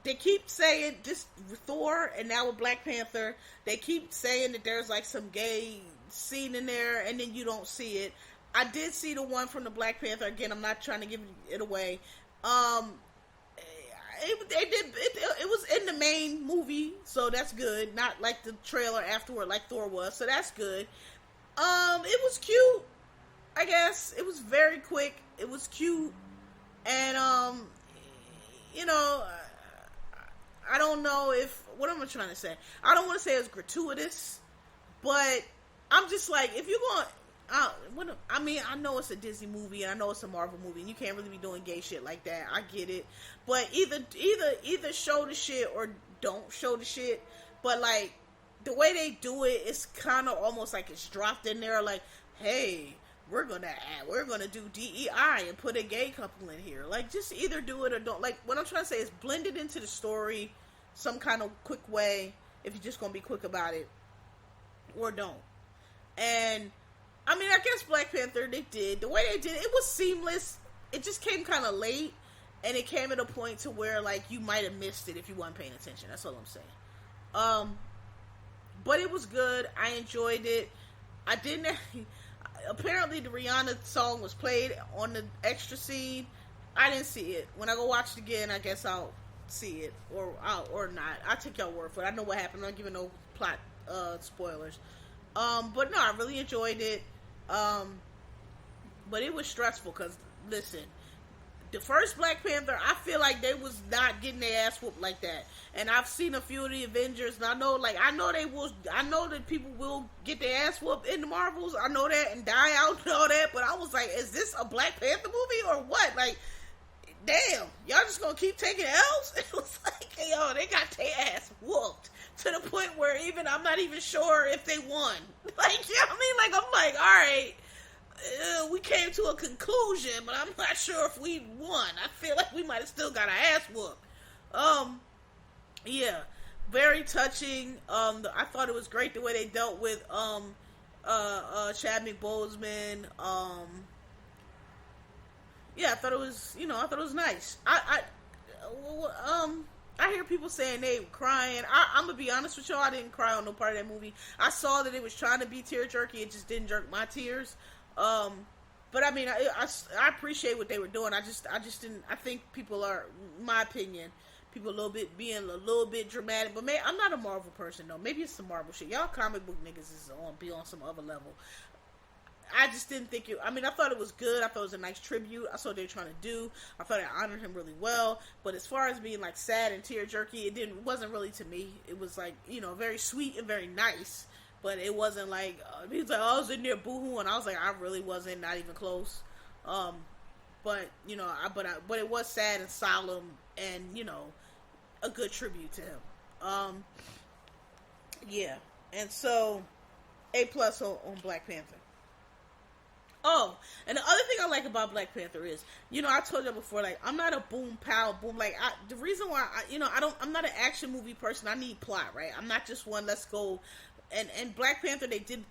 D: They keep saying, just with Thor and now with Black Panther, they keep saying that there's like some gay scene in there and then you don't see it. I did see the one from the Black Panther. Again, I'm not trying to give it away. It was in the main movie, so that's good. Not like the trailer afterward like Thor was, so that's good. It was cute, I guess. It was very quick. It was cute. And, you know, I don't know if, what am I trying to say? I don't want to say it's gratuitous, but I'm just like, if you're going, I mean, I know it's a Disney movie and I know it's a Marvel movie and you can't really be doing gay shit like that. I get it. But either show the shit or don't show the shit. But like, the way they do it, it's kind of almost like it's dropped in there like, hey, we're gonna do DEI and put a gay couple in here. Like, just either do it or don't. Like, what I'm trying to say is blend it into the story some kind of quick way, if you're just gonna be quick about it, or don't. And I mean, I guess Black Panther, they did the way they did it. It was seamless. It just came kind of late, and it came at a point to where, like, you might have missed it if you weren't paying attention. That's all I'm saying. But it was good. I enjoyed it. I didn't. Apparently, the Rihanna song was played on the extra scene. I didn't see it. When I go watch it again, I guess I'll see it or not. I'll take y'all word for it. I know what happened. I'm not giving no plot spoilers. But no, I really enjoyed it. But it was stressful because, listen, the first Black Panther, I feel like they was not getting their ass whooped like that. And I've seen a few of the Avengers, and I know that people will get their ass whooped in the Marvels. I know that, and die out and all that. But I was like, is this a Black Panther movie or what? Like, damn, y'all just gonna keep taking L's? It was like, hey, yo, they got their ass whooped to the point where even I'm not even sure if they won. Like, you know what I mean? Like, I'm like, all right, we came to a conclusion, but I'm not sure if we won. I feel like we might have still got our ass whooped. Yeah, very touching. I thought it was great the way they dealt with Chadwick Boseman. Yeah, I thought it was nice. I hear people saying they were crying. I'm gonna be honest with y'all, I didn't cry on no part of that movie. I saw that it was trying to be tear jerky. It just didn't jerk my tears. But I mean, I appreciate what they were doing. I just didn't. I think people are, in my opinion, people being a little bit dramatic. But I'm not a Marvel person though. Maybe it's some Marvel shit. Y'all comic book niggas is on some other level. I just didn't think it. I mean, I thought it was good. I thought it was a nice tribute. I saw what they were trying to do. I thought it honored him really well. But as far as being like sad and tear jerky, it wasn't really to me. It was like, very sweet and very nice. But it wasn't like, he was like, I was in there boohoo, and I was like, I really wasn't, not even close. But it was sad and solemn, and a good tribute to him. Yeah, and so A+ on Black Panther. Oh, and the other thing I like about Black Panther is, I told you before, like, I'm not a boom pow boom. Like, the reason why I'm not an action movie person. I need plot, right? I'm not just one. Let's go. And Black Panther, they do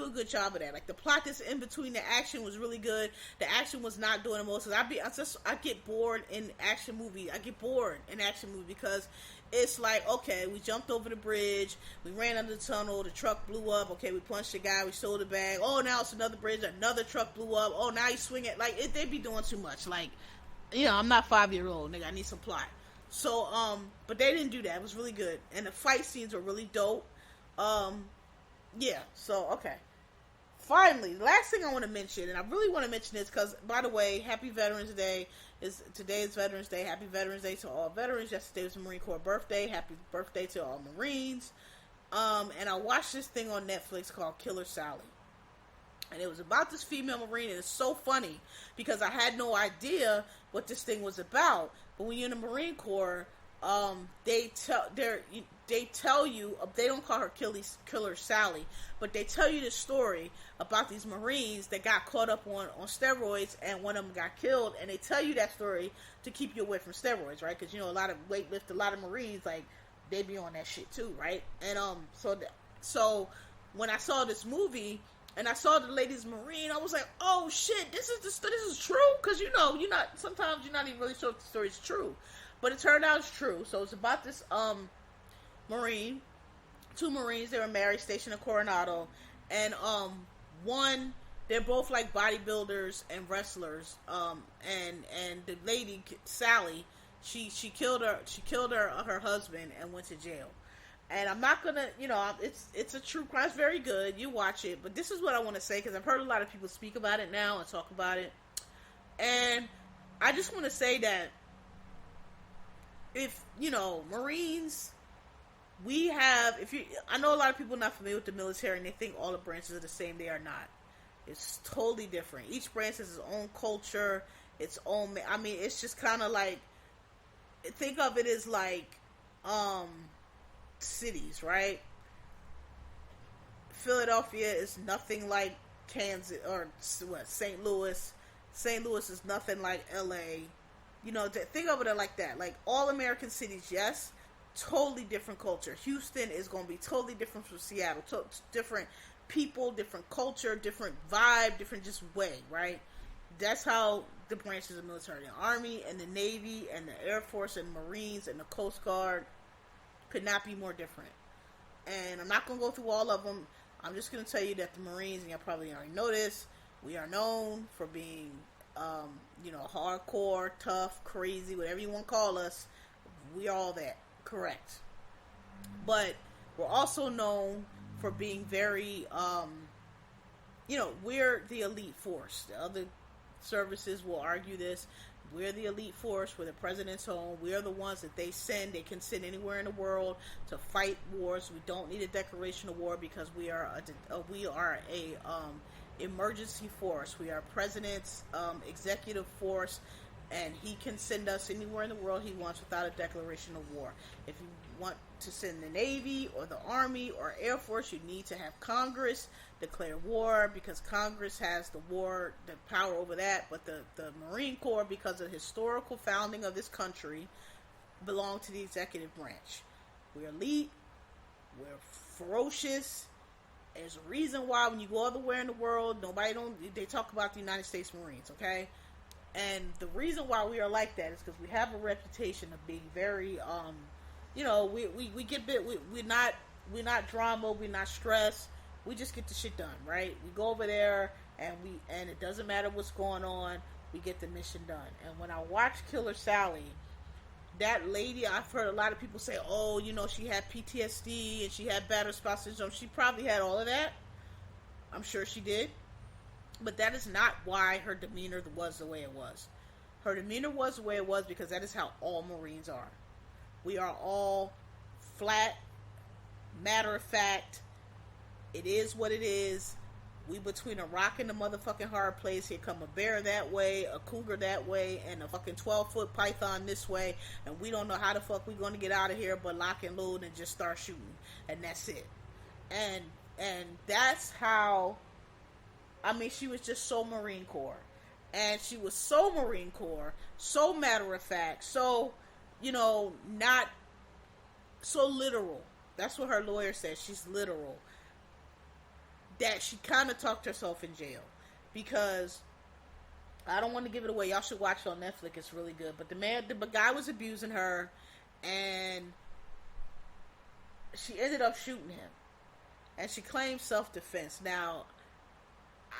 D: a good job of that. Like, the plot that's in between the action was really good. The action was not doing the most. I get bored in action movie. I get bored in action movie because it's like, okay, we jumped over the bridge, we ran under the tunnel, the truck blew up, okay, we punched the guy, we stole the bag, oh, now it's another bridge, another truck blew up, oh, now he's swinging, like, they be doing too much, like, I'm not 5-year-old, nigga, I need some plot. So, but they didn't do that, it was really good, and the fight scenes were really dope. Yeah, so, okay. Finally, the last thing I want to mention, and I really want to mention this because, by the way, Happy Veterans Day. Today is Veterans Day. Happy Veterans Day to all veterans. Yesterday was the Marine Corps birthday. Happy birthday to all Marines. And I watched this thing on Netflix called Killer Sally. And it was about this female Marine, and it's so funny because I had no idea what this thing was about. But when you're in the Marine Corps, they tell you, they don't call her Killer Sally, but they tell you the story about these Marines that got caught up on steroids, and one of them got killed, and they tell you that story to keep you away from steroids, right? Because, a lot of weightlift, a lot of Marines, like, they be on that shit too, right? And, so when I saw this movie, and I saw the lady's Marine, I was like, oh shit, this is true? Because, sometimes you're not even really sure if the story's true. But it turned out it's true. So it's about this, Marine, 2 Marines, they were married, stationed in Coronado, and one, they're both like bodybuilders and wrestlers, and the lady Sally, she killed her husband and went to jail. And I'm not gonna, it's a true crime. It's very good. You watch it, but this is what I want to say because I've heard a lot of people speak about it now and talk about it, and I just want to say that if Marines. I know a lot of people are not familiar with the military and they think all the branches are the same. They are not. It's totally different. Each branch has its own culture, its own, it's just kind of like, think of it as like, cities, right? Philadelphia is nothing like Kansas or what, St. Louis. St. Louis is nothing like LA. You know, think of it like that. Like all American cities, yes, totally different culture. Houston is going to be totally different from Seattle. Different people, different culture, different vibe, different just way, right? That's how the branches of military, the Army and the Navy and the Air Force and Marines and the Coast Guard could not be more different. And I'm not going to go through all of them. I'm just going to tell you that the Marines, and you probably already know this, we are known for being, hardcore, tough, crazy, whatever you want to call us. We are all that, correct. But we're also known for being very, we're the elite force. The other services will argue this. We're the elite force. We're the president's home. We are the ones that they send. They can send anywhere in the world to fight wars. We don't need a declaration of war because we are a emergency force. We are president's executive force, and he can send us anywhere in the world he wants without a declaration of war. If you want to send the Navy or the Army or Air Force, you need to have Congress declare war, because Congress has the power over that. But the Marine Corps, because of the historical founding of this country, belong to the executive branch. We're elite. We're ferocious. There's a reason why when you go otherwhere in the world, they talk about the United States Marines, okay? And the reason why we are like that is because we have a reputation of being very, we get bit. We're not drama. We're not stressed. We just get the shit done, right? We go over there and it doesn't matter what's going on. We get the mission done. And when I watch Killer Sally, that lady, I've heard a lot of people say, oh, she had PTSD and she had battered spouse syndrome. She probably had all of that. I'm sure she did. But that is not why her demeanor was the way it was. Her demeanor was the way it was because that is how all Marines are. We are all flat, matter of fact. It is what it is. We between a rock and a motherfucking hard place. Here come a bear that way, a cougar that way, and a fucking 12-foot python this way. And we don't know how the fuck we going to get out of here but lock and load and just start shooting. And that's it. And that's how... she was just so Marine Corps. And she was so Marine Corps, so matter of fact, so, not so literal. That's what her lawyer says. She's literal. That she kind of talked herself in jail. Because, I don't want to give it away. Y'all should watch it on Netflix. It's really good. But the guy was abusing her. And she ended up shooting him. And she claimed self-defense. Now,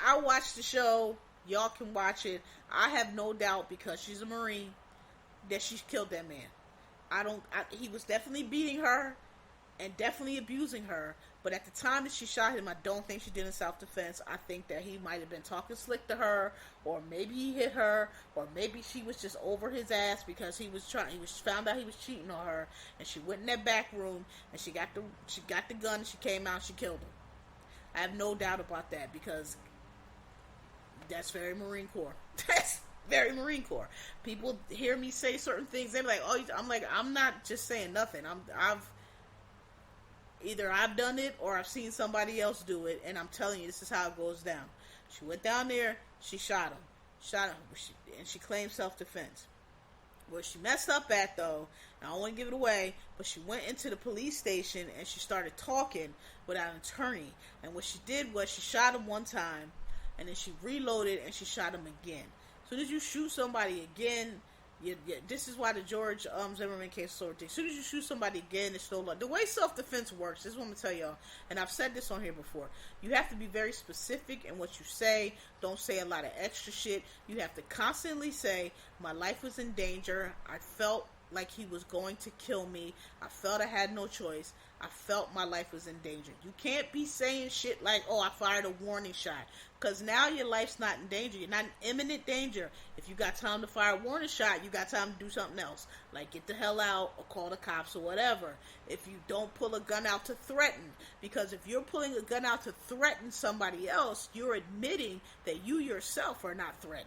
D: I watched the show. Y'all can watch it. I have no doubt, because she's a Marine, that she killed that man. He was definitely beating her and definitely abusing her. But at the time that she shot him, I don't think she did in self-defense. I think that he might have been talking slick to her, or maybe he hit her, or maybe she was just over his ass because he found out he was cheating on her, and she went in that back room and she got the gun and she came out and she killed him. I have no doubt about that, because that's very Marine Corps. That's very Marine Corps. People hear me say certain things, they're like, oh, I'm not just saying nothing. I've done it or I've seen somebody else do it, and I'm telling you, this is how it goes down. She went down there, she shot him, and she claimed self-defense. Where she messed up at, though, and I don't want to give it away, but she went into the police station and she started talking without an attorney. And what she did was she shot him one time, and then she reloaded and she shot him again. As soon as you shoot somebody again, this is why the George Zimmerman case is so ridiculous. As soon as you shoot somebody again, it's no longer. The way self-defense works, this is what I'm going to tell y'all, and I've said this on here before. You have to be very specific in what you say. Don't say a lot of extra shit. You have to constantly say, my life was in danger. I felt like he was going to kill me. I felt I had no choice. I felt my life was in danger. You can't be saying shit like, oh, I fired a warning shot. Because now your life's not in danger. You're not in imminent danger. If you got time to fire a warning shot, you got time to do something else. Like get the hell out or call the cops or whatever. If you don't pull a gun out to threaten. Because if you're pulling a gun out to threaten somebody else, you're admitting that you yourself are not threatened.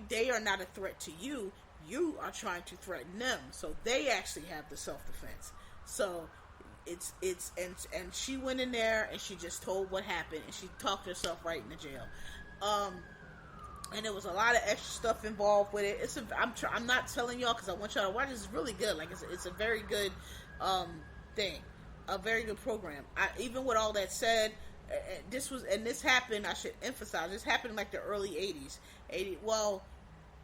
D: They are not a threat to you. You are trying to threaten them. So they actually have the self-defense. So and she went in there and she just told what happened and she talked herself right into jail. And there was a lot of extra stuff involved with it. I'm not telling y'all because I want y'all to watch. It's really good. Like it's a very good thing, a very good program. Even with all that said, this happened. I should emphasize this happened in like the early '80s.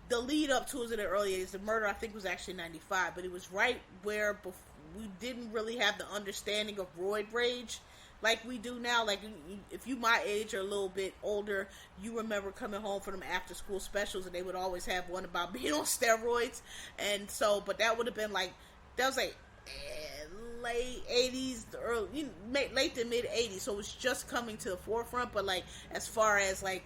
D: The lead up to it was in the early '80s. The murder I think was actually '95, but it was right where we didn't really have the understanding of roid rage like we do now. Like, if you my age or a little bit older, you remember coming home from them after school specials, and they would always have one about being on steroids. And so, but that would have been like, that was like late 80s, late to mid 80s. So it was just coming to the forefront. But like, as far as like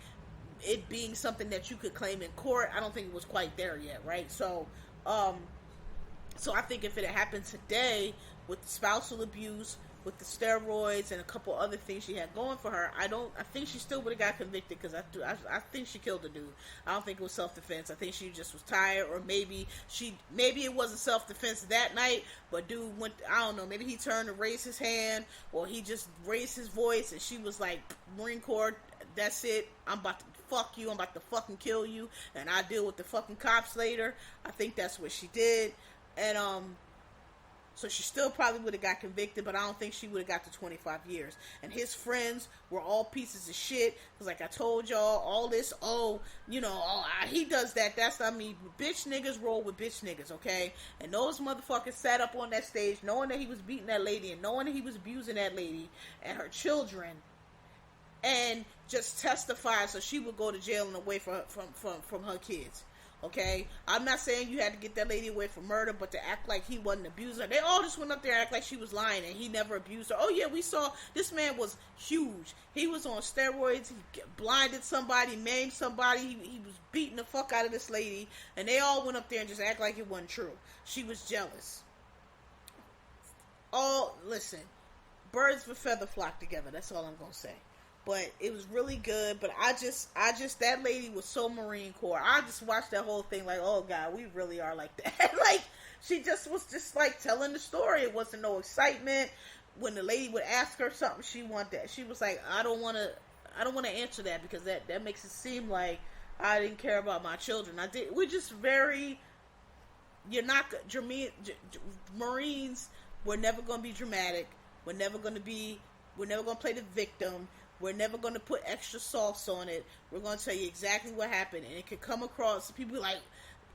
D: it being something that you could claim in court, I don't think it was quite there yet, right? So I think if it had happened today with the spousal abuse, with the steroids, and a couple other things she had going for her, I think she still would have got convicted, because I think she killed the dude. I don't think it was self-defense. I think she just was tired, or maybe it wasn't self-defense that night, but dude went, I don't know, maybe he turned to raise his hand, or he just raised his voice, and she was like, Marine Corps, that's it, I'm about to fuck you, I'm about to fucking kill you, and I'll deal with the fucking cops later. I think that's what she did. And so she still probably would have got convicted, but I don't think she would have got to 25 years. And his friends were all pieces of shit, because like I told y'all, all this, he does that, that's not me. Bitch niggas roll with bitch niggas, okay? And those motherfuckers sat up on that stage knowing that he was beating that lady, and knowing that he was abusing that lady and her children, and just testified so she would go to jail and away from her kids. Okay, I'm not saying you had to get that lady away from murder, but to act like he wasn't abusing her. They all just went up there and act like she was lying and he never abused her. Oh yeah, we saw this man was huge. He was on steroids. He blinded somebody, maimed somebody. He was beating the fuck out of this lady, and they all went up there and just act like it wasn't true. She was jealous. Listen, birds of a feather flock together. That's all I'm gonna say. But it was really good. But I just, that lady was so Marine Corps. I just watched that whole thing like, oh God, we really are like that. Like, she just was just like telling the story. It wasn't no excitement. When the lady would ask her something, she wanted that. She was like, I don't want to answer that, because that makes it seem like I didn't care about my children. I did. We're just very, Marines, we're never going to be dramatic. We're never going to play the victim. We're never going to put extra sauce on it. We're going to tell you exactly what happened. And it could come across, people like,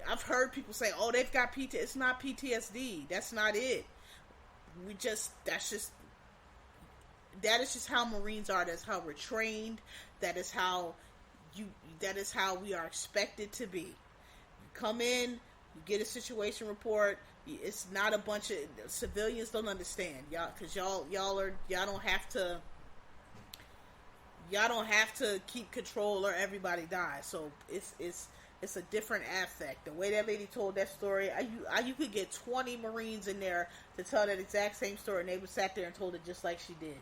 D: I've heard people say, oh, they've got PTSD. It's not PTSD. That's not it. That is just how Marines are. That's how we're trained. That is how we are expected to be. You come in, you get a situation report. It's not a bunch of civilians don't understand, y'all, because y'all don't have to keep control or everybody dies. So it's a different affect. The way that lady told that story, you could get 20 Marines in there to tell that exact same story, and they would sat there and told it just like she did.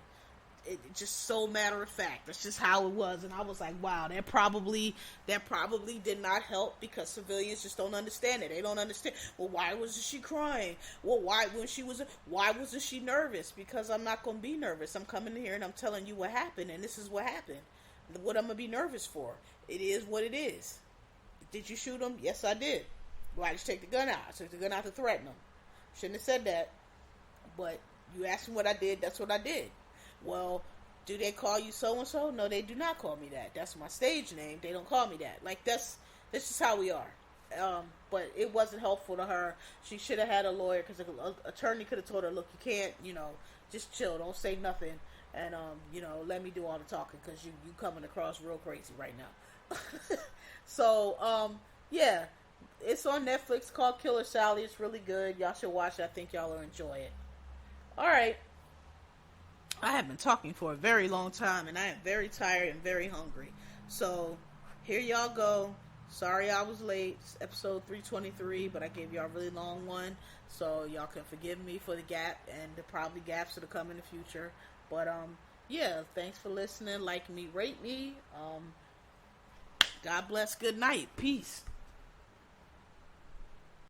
D: It just so matter of fact. That's just how it was. And I was like, wow, that probably did not help, because civilians just don't understand it. They don't understand. Well, why wasn't she crying? Well, why wasn't she nervous? Because I'm not going to be nervous. I'm coming here and I'm telling you what happened, and this is what happened. What I'm going to be nervous for? It is what it is. Did you shoot him? Yes, I did. Why did you take the gun out? I took the gun out to threaten him. Shouldn't have said that. But you asked me what I did, that's what I did. Well, do they call you so-and-so? No, they do not call me that. That's my stage name. They don't call me that. Like, that's just how we are. But it wasn't helpful to her. She should have had a lawyer, because an attorney could have told her, look, you can't, just chill. Don't say nothing. And, let me do all the talking, because you coming across real crazy right now. So, yeah. It's on Netflix, called Killer Sally. It's really good. Y'all should watch it. I think y'all will enjoy it. All right. I have been talking for a very long time, and I am very tired and very hungry. So, here y'all go. Sorry I was late. It's episode 323, but I gave y'all a really long one. So, y'all can forgive me for the gap, and the probably gaps that'll come in the future. But, yeah, thanks for listening. Like me, rate me. God bless. Good night. Peace.